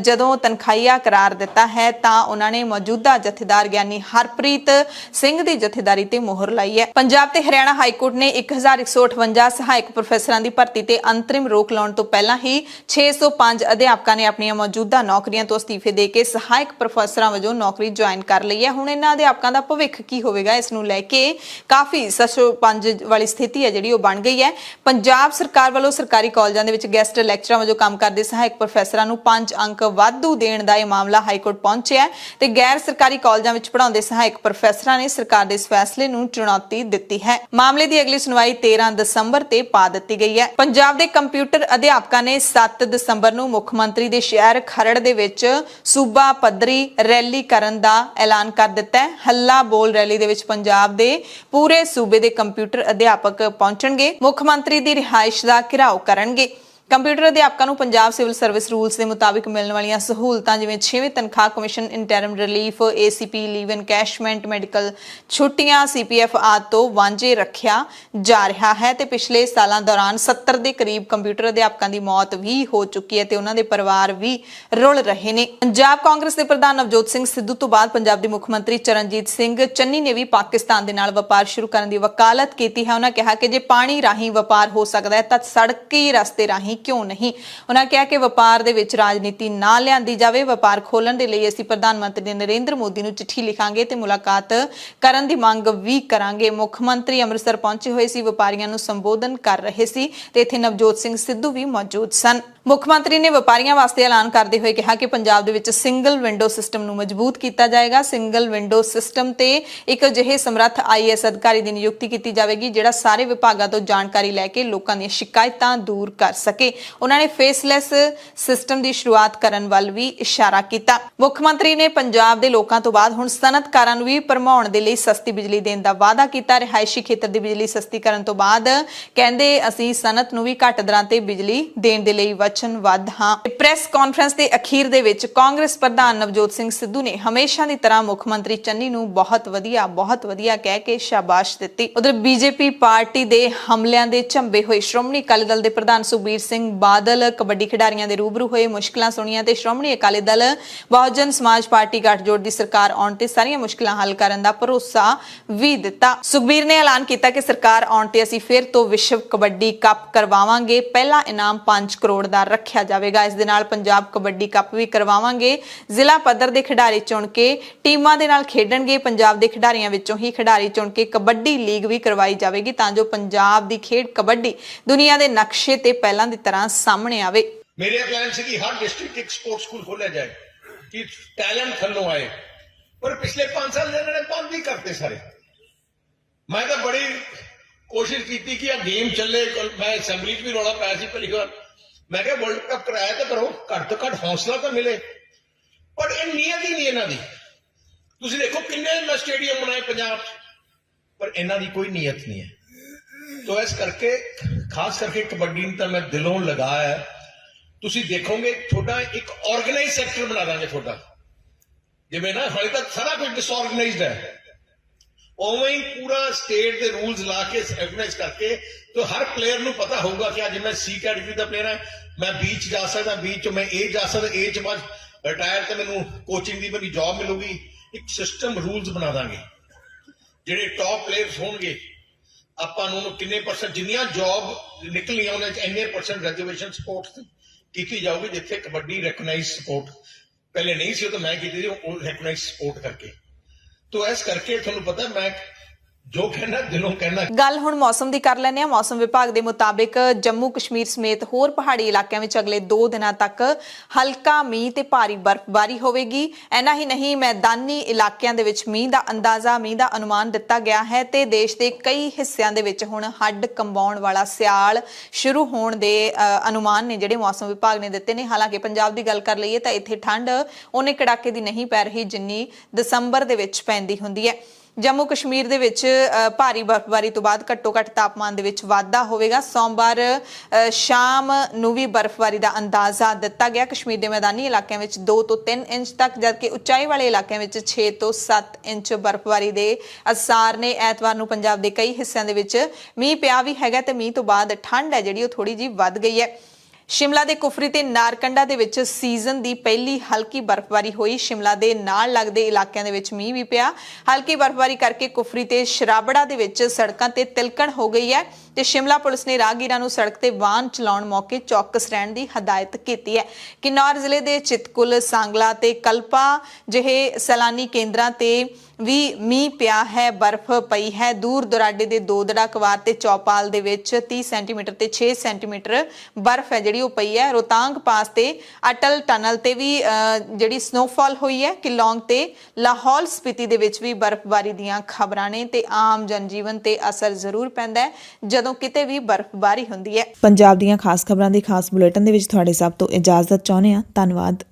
ਜਦੋਂ ਤਨਖਾਹੀਆ ਕਰਾਰ ਦਿੱਤਾ ਹੈ ਤਾਂ ਉਹਨਾਂ ਨੇ ਮੌਜੂਦਾ ਜਥੇਦਾਰ ਗਿਆਨੀ ਹਰਪ੍ਰੀਤ ਸਿੰਘ ਦੀ ਜਥੇਦਾਰੀ ਤੇ ਮੋਹਰ ਲਾਈ ਹੈ। ਪੰਜਾਬ ਤੇ ਹਰਿਆਣਾ ਹਾਈ ਕੋਰਟ ਨੇ 1158 ਸਹਾਇਕ ਪ੍ਰੋਫੈਸਰਾਂ ਦੀ ਭਰਤੀ ਤੇ ਅੰਤਰਿਮ ਰੋਕ ਲਾਉਣ ਤੋਂ ਪਹਿਲਾਂ ਹੀ 605 ਅਧਿਆਪਕਾਂ ਨੇ ਆਪਣੀਆਂ ਮੌਜੂਦਾ ਨੌਕਰੀਆਂ ਤੋਂ ਅਸਤੀਫੇ ਦੇ ਕੇ ਸਹਾਇਕ ਪ੍ਰੋਫੈਸਰਾਂ ਜੋ ਨੌਕਰੀ ਜੁਆਇਨ ਕਰ ਲਈ ਹੈ। ਹੁਣ ਇਹਨਾਂ ਅਧਿਆਪਕਾਂ ਦਾ ਭਵਿੱਖ ਕੀ ਹੋਵੇਗਾ, ਇਸ ਨੂੰ ਲੈ ਕੇ ਕਾਫੀ ਸਸ਼ੋਪੰਜ ਵਾਲੀ ਸਥਿਤੀ ਹੈ ਜਿਹੜੀ ਉਹ ਬਣ ਗਈ ਹੈ। ਪੰਜਾਬ ਸਰਕਾਰ ਵੱਲੋਂ ਸਰਕਾਰੀ ਕਾਲਜਾਂ ਦੇ ਵਿੱਚ ਗੈਸਟ ਲੈਕਚਰਾਂ ਵਜੋਂ ਕੰਮ ਕਰਦੇ ਸਹਾਇਕ ਪ੍ਰੋਫੈਸਰਾਂ ਨੂੰ 5 ਅੰਕ ਵਾਧੂ ਦੇਣ ਦਾ ਇਹ ਮਾਮਲਾ ਹਾਈ ਕੋਰਟ ਪਹੁੰਚਿਆ ਤੇ ਗੈਰ ਸਰਕਾਰੀ ਕਾਲਜਾਂ ਵਿੱਚ ਪੜ੍ਹਾਉਂਦੇ ਸਹਾਇਕ ਪ੍ਰੋਫੈਸਰਾਂ ਨੇ ਸਰਕਾਰ ਦੇ ਇਸ ਫੈਸਲੇ ਨੂੰ ਚੁਣੌਤੀ ਦਿੱਤੀ ਹੈ। ਮਾਮਲੇ ਦੀ ਅਗਲੀ ਸੁਣਵਾਈ 13 ਦਸੰਬਰ ਤੇ ਪਾ ਦਿੱਤੀ ਗਈ ਹੈ। ਪੰਜਾਬ ਦੇ ਕੰਪਿਊਟਰ ਅਧਿਆਪਕਾਂ ਨੇ 7 ਦਸੰਬਰ ਨੂੰ ਮੁੱਖ ਮੰਤਰੀ ਦੇ ਸ਼ਹਿਰ ਖਰੜ ਦੇ ਵਿੱਚ ਸੂਬਾ ਪੱਧਰੀ ਰੈਲੀ ਕਰਨ ਦਾ ਐਲਾਨ ਕਰ ਦਿੱਤਾ ਹੈ। ਹੱਲਾ ਬੋਲ ਰੈਲੀ ਦੇ ਵਿੱਚ ਪੰਜਾਬ ਦੇ ਪੂਰੇ ਸੂਬੇ ਦੇ ਕੰਪਿਊਟਰ ਅਧਿਆਪਕ ਪਹੁੰਚਣਗੇ, ਮੁੱਖ ਮੰਤਰੀ ਦੀ ਰਿਹਾਇਸ਼ ਦਾ ਘਿਰਾਓ ਕਰਨਗੇ। ਕੰਪਿਊਟਰ ਅਧਿਆਪਕਾਂ ਨੂੰ ਪੰਜਾਬ ਸਿਵਲ ਸਰਵਿਸ ਰੂਲਸ ਦੇ ਮੁਤਾਬਿਕ ਮਿਲਣ ਵਾਲੀਆਂ ਸਹੂਲਤਾਂ ਜਿਵੇਂ 6ਵੇਂ ਤਨਖਾਹ commission, interim relief, ACP, leave encashment, medical ਛੁੱਟੀਆਂ, CPF ਆਦਿ ਤੋਂ ਵਾਂਝੇ ਰੱਖਿਆ ਜਾ ਰਿਹਾ ਹੈ ਤੇ ਪਿਛਲੇ ਸਾਲਾਂ ਦੌਰਾਨ 70 ਦੇ ਕਰੀਬ ਕੰਪਿਊਟਰ ਅਧਿਆਪਕਾਂ ਦੀ ਮੌਤ ਵੀ ਹੋ ਚੁੱਕੀ ਹੈ ਤੇ ਉਹਨਾਂ ਦੇ ਪਰਿਵਾਰ ਵੀ ਰੁਲ ਰਹੇ ਨੇ। ਪੰਜਾਬ ਕਾਂਗਰਸ ਦੇ ਪ੍ਰਧਾਨ ਨਵਜੋਤ ਸਿੰਘ ਸਿੱਧੂ ਤੋਂ ਬਾਅਦ ਪੰਜਾਬ ਦੇ ਮੁੱਖ ਮੰਤਰੀ ਚਰਨਜੀਤ ਸਿੰਘ ਚੰਨੀ ਨੇ ਵੀ ਪਾਕਿਸਤਾਨ ਦੇ ਨਾਲ ਵਪਾਰ ਸ਼ੁਰੂ ਕਰਨ ਦੀ ਵਕਾਲਤ ਕੀਤੀ ਹੈ। ਉਹਨਾਂ ਕਿਹਾ ਕਿ ਜੇ ਪਾਣੀ ਰਾਹੀਂ ਵਪਾਰ ਹੋ ਸਕਦਾ ਹੈ ਤਾਂ ਸੜਕੀ ਰਸਤੇ ਰਾਹੀਂ ਕਿਉਂ ਨਹੀਂ। ਉਹਨਾਂ ਕਿਹਾ ਕਿ ਵਪਾਰ ਦੇ ਵਿੱਚ ਰਾਜਨੀਤੀ ਨਾ ਲਿਆਂਦੀ ਜਾਵੇ। ਵਪਾਰ ਖੋਲਣ ਦੇ ਲਈ ਅਸੀਂ ਪ੍ਰਧਾਨ ਮੰਤਰੀ ਨਰਿੰਦਰ ਮੋਦੀ ਨੂੰ ਚਿੱਠੀ ਲਿਖਾਂਗੇ ਤੇ ਮੁਲਾਕਾਤ ਕਰਨ ਦੀ ਮੰਗ ਵੀ ਕਰਾਂਗੇ। ਮੁੱਖ ਮੰਤਰੀ ਅੰਮ੍ਰਿਤਸਰ ਪਹੁੰਚੇ ਹੋਏ ਸੀ, ਵਪਾਰੀਆਂ ਨੂੰ ਸੰਬੋਧਨ ਕਰ ਰਹੇ ਸੀ ਤੇ ਇੱਥੇ ਨਵਜੋਤ ਸਿੰਘ ਸਿੱਧੂ ਵੀ ਮੌਜੂਦ ਸਨ। ਮੁੱਖ ਮੰਤਰੀ ਨੇ ਵਪਾਰੀਆਂ ਵਾਸਤੇ ਐਲਾਨ ਕਰਦੇ ਹੋਏ ਕਿਹਾ ਕਿ ਪੰਜਾਬ ਦੇ ਵਿੱਚ ਸਿੰਗਲ ਵਿੰਡੋ ਸਿਸਟਮ ਨੂੰ ਮਜ਼ਬੂਤ ਕੀਤਾ ਜਾਏਗਾ। ਸਿੰਗਲ ਵਿੰਡੋ ਸਿਸਟਮ ਤੇ ਇੱਕ ਅਜਿਹੇ ਸਮਰੱਥ IAS ਅਧਿਕਾਰੀ ਦੀ ਨਿਯੁਕਤੀ ਕੀਤੀ ਜਾਵੇਗੀ ਜਿਹੜਾ ਸਾਰੇ ਵਿਭਾਗਾਂ ਤੋਂ ਜਾਣਕਾਰੀ ਲੈ ਕੇ ਲੋਕਾਂ ਦੀਆਂ ਸ਼ਿਕਾਇਤਾਂ ਦੂਰ ਕਰ ਸਕੇ। ਕੇ ਉਹਨਾਂ ਨੇ ਫੇਸਲੈਸ ਸਿਸਟਮ ਦੀ ਸ਼ੁਰੂਆਤ ਕਰਨ ਵੱਲ ਵੀ ਇਸ਼ਾਰਾ ਕੀਤਾ। ਮੁੱਖ ਮੰਤਰੀ ਨੇ ਪੰਜਾਬ ਦੇ ਲੋਕਾਂ ਤੋਂ ਬਾਅਦ ਹੁਣ ਸਨਅਤਕਾਰਾਂ ਨੂੰ ਵੀ ਭਰਮਾਉਣ ਦੇ ਲਈ ਸਸਤੀ ਬਿਜਲੀ ਦੇਣ ਦਾ ਵਾਅਦਾ ਕੀਤਾ। ਰਿਹਾਇਸ਼ੀ ਖੇਤਰ ਦੀ ਬਿਜਲੀ ਸਸਤੀ ਕਰਨ ਤੋਂ ਬਾਅਦ ਕਹਿੰਦੇ ਅਸੀਂ ਸਨਅਤ ਨੂੰ ਵੀ ਘੱਟ ਦਰਾਂ ਤੇ ਬਿਜਲੀ ਦੇਣ ਦੇ ਲਈ ਵਚਨਬੱਧ ਹਾਂ। ਪ੍ਰੈਸ ਕਾਨਫਰੰਸ ਦੇ ਅਖੀਰ ਦੇ ਵਿੱਚ ਕਾਂਗਰਸ ਪ੍ਰਧਾਨ ਨਵਜੋਤ ਸਿੰਘ ਸਿੱਧੂ ਨੇ ਹਮੇਸ਼ਾ ਦੀ ਤਰ੍ਹਾਂ ਮੁੱਖ ਮੰਤਰੀ ਚੰਨੀ ਨੂੰ ਬਹੁਤ ਵਧੀਆ ਕਹਿ ਕੇ ਸ਼ਾਬਾਸ਼ ਦਿੱਤੀ। ਉਧਰ ਬੀਜੇਪੀ ਪਾਰਟੀ ਦੇ ਹਮਲਿਆਂ ਦੇ ਝੰਬੇ ਹੋਏ ਸ਼੍ਰੋਮਣੀ ਅਕਾਲੀ ਦਲ ਦੇ ਪ੍ਰਧਾਨ ਸੁਖਬੀਰ ਸਿੰਘ ਬਾਦਲ ਕਬੱਡੀ ਖਿਡਾਰੀਆਂ ਦੇ ਰੂਬਰੂ ਹੋਏ, ਮੁਸ਼ਕਲਾਂ ਸੁਣੀਆਂ ਤੇ ਸ਼੍ਰੋਮਣੀ ਅਕਾਲੀ ਦਲ ਬਹੁਜਨ ਸਮਾਜ ਪਾਰਟੀ ਗੱਠਜੋੜ ਦੀ ਸਰਕਾਰ ਆਉਣ ਤੇ ਸਾਰੀਆਂ ਮੁਸ਼ਕਲਾਂ ਹੱਲ ਕਰਨ ਦਾ ਭਰੋਸਾ ਵੀ ਦਿੱਤਾ। ਸੁਖਬੀਰ ਨੇ ਐਲਾਨ ਕੀਤਾ ਕਿ ਸਰਕਾਰ ਆਉਣ ਤੇ ਅਸੀਂ ਫਿਰ ਤੋਂ ਵਿਸ਼ਵ ਕਬੱਡੀ ਕੱਪ ਕਰਵਾਵਾਂਗੇ। ਪਹਿਲਾ ਇਨਾਮ 5 ਕਰੋੜ ਦਾ ਰੱਖਿਆ ਜਾਵੇਗਾ। ਇਸ ਦੇ ਨਾਲ ਪੰਜਾਬ ਕਬੱਡੀ ਕੱਪ ਵੀ ਕਰਵਾਵਾਂਗੇ। ਜ਼ਿਲ੍ਹਾ ਪੱਧਰ ਦੇ ਖਿਡਾਰੀ ਚੁਣ ਕੇ ਟੀਮਾਂ ਦੇ ਨਾਲ ਖੇਡਣਗੇ। ਪੰਜਾਬ ਦੇ ਖਿਡਾਰੀਆਂ ਵਿੱਚੋਂ ਹੀ ਖਿਡਾਰੀ ਚੁਣ ਕੇ ਕਬੱਡੀ ਲੀਗ ਵੀ ਕਰਵਾਈ ਜਾਵੇਗੀ ਤਾਂ ਜੋ ਪੰਜਾਬ ਦੀ ਖੇਡ ਕਬੱਡੀ ਦੁਨੀਆ ਦੇ ਨਕਸ਼ੇ ਤੇ ਪਹਿਲਾਂ ਦੀ ਤਰ੍ਹਾਂ ਸਾਹਮਣੇ ਆਵੇ। मेरे प्लान से कि हर डिस्ट्रिक्ट एक स्पोर्ट्स स्कूल खोला जाए कि टैलेंट थल्लों आए, पर पिछले 5 साल इन्होंने बंद ही करते सारे। मैं तो बड़ी कोशिश की थी कि यह गेम चले। मैं असैम्बली भी रौला पाया सी पहली बार, मैं क्या वर्ल्ड कप कराया तो करो, घट तो घट हौसला तो मिले, पर यह नीयत ही नहीं इन्हों की। तुसीं देखो किन्ने मैं स्टेडियम बनाए पंजाब, पर इन्हों की कोई नीयत नहीं है। तो इस करके खास करके कबड्डी तो मैं दिलों लगाया है। ਤੁਸੀਂ ਦੇਖੋਗੇ ਤੁਹਾਡਾ ਇੱਕ ਆਰਗੇਨਾਈਜ਼ ਸੈਕਟਰ ਬਣਾ ਦਾਂਗੇ ਤੁਹਾਡਾ, ਜਿਵੇਂ ਨਾ ਹਾਲੇ ਤੱਕ ਸਾਰਾ ਕੁਝ ਡਿਸਆਰਗੇਨਾਈਜ਼ਡ ਹੈ, ਉਵੇਂ ਹੀ ਪੂਰਾ ਸਟੇਟ ਦੇ ਰੂਲਸ ਲਾ ਕੇ ਆਰਗੇਨਾਈਜ਼ ਕਰਕੇ ਤਾਂ ਹਰ ਪਲੇਅਰ ਨੂੰ ਪਤਾ ਹੋਊਗਾ ਕਿ ਅੱਜ ਮੈਂ ਸੀ ਕੈਟੇਗਰੀ ਦਾ ਪਲੇਅਰ ਹਾਂ, ਮੈਂ ਬੀ ਚ ਜਾ ਸਕਦਾ, ਬੀ ਚ ਮੈਂ ਏ ਜਾ ਸਕਦਾ, ਏ ਚ ਬਾਅਦ ਰਿਟਾਇਰ ਤੇ ਮੈਨੂੰ ਕੋਚਿੰਗ ਦੀ ਮੇਰੀ ਜੌਬ ਮਿਲੂਗੀ। ਇੱਕ ਸਿਸਟਮ ਰੂਲਸ ਬਣਾ ਦਾਂਗੇ, ਜਿਹੜੇ ਟੌਪ ਪਲੇਅਰਸ ਹੋਣਗੇ ਆਪਾਂ ਨੂੰ ਕਿੰਨੇ ਪਰਸੈਂਟ ਜਿੰਨੀਆਂ ਜੌਬ ਨਿਕਲੀਆਂ ਉਹਨਾਂ ਚ ਇੰਨੇ ਪਰਸੈਂਟ ਰਿਜ਼ਰਵੇਸ਼ਨ ਸਪੋਰਟਸ ਕੀਤੀ ਜਾਊਗੀ। ਜਿੱਥੇ ਕਬੱਡੀ ਰੈਕਗਨਾਈਜ਼ ਸਪੋਰਟ ਪਹਿਲੇ ਨਹੀਂ ਸੀ, ਉਹ ਤਾਂ ਮੈਂ ਕੀਤੀ ਸੀ, ਉਹ ਰੈਕਗਨਾਈਜ਼ ਸਪੋਰਟ ਕਰਕੇ। ਤੋ ਇਸ ਕਰਕੇ ਤੁਹਾਨੂੰ ਪਤਾ ਮੈਂ ਜੋ ਕਹਿਣਾ ਦਿਲੋਂ ਕਹਿਣਾ। ਗੱਲ ਹੁਣ ਮੌਸਮ ਦੀ ਕਰ ਲੈਂਦੇ ਹਾਂ। ਮੌਸਮ ਵਿਭਾਗ ਦੇ ਮੁਤਾਬਿਕ ਜੰਮੂ ਕਸ਼ਮੀਰ ਸਮੇਤ ਹੋਰ ਪਹਾੜੀ ਇਲਾਕਿਆਂ ਵਿੱਚ ਅਗਲੇ 2 ਦਿਨਾਂ ਤੱਕ ਹਲਕਾ ਮੀਂਹ ਤੇ ਭਾਰੀ ਬਰਫ਼ਬਾਰੀ ਹੋਵੇਗੀ। ਇੰਨਾ ਹੀ ਨਹੀਂ, ਮੈਦਾਨੀ ਇਲਾਕਿਆਂ ਦੇ ਵਿੱਚ ਮੀਂਹ ਦਾ ਅੰਦਾਜ਼ਾ, ਮੀਂਹ ਦਾ ਅਨੁਮਾਨ ਦਿੱਤਾ ਗਿਆ ਹੈ ਤੇ ਦੇਸ਼ ਦੇ ਕਈ ਹਿੱਸਿਆਂ ਦੇ ਵਿੱਚ ਹੁਣ ਹੱਡ ਕੰਬਾਉਣ ਵਾਲਾ ਸਿਆਲ ਸ਼ੁਰੂ ਹੋਣ ਦੇ ਅਨੁਮਾਨ ਨੇ ਜਿਹੜੇ ਮੌਸਮ ਵਿਭਾਗ ਨੇ ਦਿੱਤੇ ਨੇ। ਹਾਲਾਂਕਿ ਪੰਜਾਬ ਦੀ ਗੱਲ ਕਰ ਲਈਏ ਤਾਂ ਇੱਥੇ ਠੰਡ ਉਹਨੇ ਕੜਾਕੇ ਦੀ ਨਹੀਂ ਪੈ ਰਹੀ ਜਿੰਨੀ ਦਸੰਬਰ ਦੇ ਵਿੱਚ ਪੈਂਦੀ ਹੁੰਦੀ ਹੈ। ਜੰਮੂ ਕਸ਼ਮੀਰ ਦੇ ਵਿੱਚ ਭਾਰੀ ਬਰਫ਼ਬਾਰੀ ਤੋਂ ਬਾਅਦ ਘੱਟੋ-ਘੱਟ ਤਾਪਮਾਨ ਦੇ ਵਿੱਚ ਵਾਧਾ ਹੋਵੇਗਾ। ਸੋਮਵਾਰ ਸ਼ਾਮ ਨੂੰ ਵੀ ਬਰਫ਼ਬਾਰੀ ਦਾ ਅੰਦਾਜ਼ਾ ਦਿੱਤਾ ਗਿਆ। ਕਸ਼ਮੀਰ ਦੇ ਮੈਦਾਨੀ ਇਲਾਕਿਆਂ ਵਿੱਚ 2 ਤੋਂ 3 ਇੰਚ ਤੱਕ, ਜਦਕਿ ਉਚਾਈ ਵਾਲੇ ਇਲਾਕਿਆਂ ਵਿੱਚ 6 ਤੋਂ 7 ਇੰਚ ਬਰਫ਼ਬਾਰੀ ਦੇ ਅਸਾਰ ਨੇ। ਐਤਵਾਰ ਨੂੰ ਪੰਜਾਬ ਦੇ ਕਈ ਹਿੱਸਿਆਂ ਦੇ ਵਿੱਚ ਮੀਂਹ ਪਿਆ ਵੀ ਹੈਗਾ ਤੇ ਮੀਂਹ ਤੋਂ ਬਾਅਦ ਠੰਡ ਹੈ ਜਿਹੜੀ ਉਹ ਥੋੜੀ ਜਿਹੀ ਵੱਧ ਗਈ ਹੈ। ਸ਼ਿਮਲਾ ਦੇ ਕੁਫਰੀ ਤੇ ਨਾਰਕੰਡਾ ਦੇ ਵਿੱਚ ਸੀਜ਼ਨ ਦੀ ਪਹਿਲੀ ਹਲਕੀ ਬਰਫ਼ਬਾਰੀ ਹੋਈ। ਸ਼ਿਮਲਾ ਦੇ ਨਾਲ ਲੱਗਦੇ ਇਲਾਕਿਆਂ ਦੇ ਵਿੱਚ ਮੀਂਹ ਵੀ ਪਿਆ। ਹਲਕੀ ਬਰਫ਼ਬਾਰੀ ਕਰਕੇ ਕੁਫਰੀ ਤੇ ਸ਼ਰਾਬੜਾ ਦੇ ਵਿੱਚ ਸੜਕਾਂ ਤੇ ਤਿਲਕਣ ਹੋ ਗਈ ਹੈ ਤੇ ਸ਼ਿਮਲਾ ਪੁਲਿਸ ਨੇ ਰਾਹਗੀਰਾਂ ਨੂੰ ਸੜਕ ਤੇ ਵਾਹਨ ਚਲਾਉਣ ਮੌਕੇ ਚੌਕਸ ਰਹਿਣ ਦੀ ਹਦਾਇਤ ਕੀਤੀ ਹੈ। ਕਿਨੌਰ ਜ਼ਿਲ੍ਹੇ ਦੇ ਚਿਤਕੁਲ, ਸਾਂਗਲਾ ਤੇ ਕਲਪਾ ਜਿਹੇ ਸੈਲਾਨੀ ਕੇਂਦਰਾਂ ਤੇ ਵੀ ਮੀਂਹ ਪਿਆ ਹੈ, ਬਰਫ਼ ਪਈ ਹੈ। ਦੂਰ ਦੁਰਾਡੇ ਦੇ ਦੋਦੜਾ, ਕਵਾਰ ਤੇ ਚੌਪਾਲ ਦੇ ਵਿੱਚ 30 ਸੈਂਟੀਮੀਟਰ ਤੇ 6 ਸੈਂਟੀਮੀਟਰ ਬਰਫ਼ ਹੈ ਜਿਹੜੀ ਉਹ ਪਈ ਹੈ। ਰੋਹਤਾਂਗ ਪਾਸ ਤੇ ਅਟਲ ਟਨਲ ਤੇ ਵੀ ਜਿਹੜੀ ਸਨੋਫਾਲ ਹੋਈ ਹੈ। ਕਿਲੌਂਗ ਤੇ ਲਾਹੌਲ ਸਪੀਤੀ ਦੇ ਵਿੱਚ ਵੀ ਬਰਫ਼ਬਾਰੀ ਦੀਆਂ ਖਬਰਾਂ ਨੇ ਤੇ ਆਮ ਜਨਜੀਵਨ ਤੇ ਅਸਰ ਜ਼ਰੂਰ ਪੈਂਦਾ ਹੈ ਜਦੋਂ ਕਿਤੇ ਵੀ ਬਰਫ਼ਬਾਰੀ ਹੁੰਦੀ ਹੈ। ਪੰਜਾਬ ਦੀਆਂ ਖਾਸ ਖਬਰਾਂ ਦੇ ਖਾਸ ਬੁਲੇਟਿਨ ਦੇ ਵਿੱਚ ਤੁਹਾਡੇ ਸਭ ਤੋਂ ਇਜਾਜ਼ਤ ਚਾਹੁੰਦੇ ਹਾਂ। ਧੰਨਵਾਦ।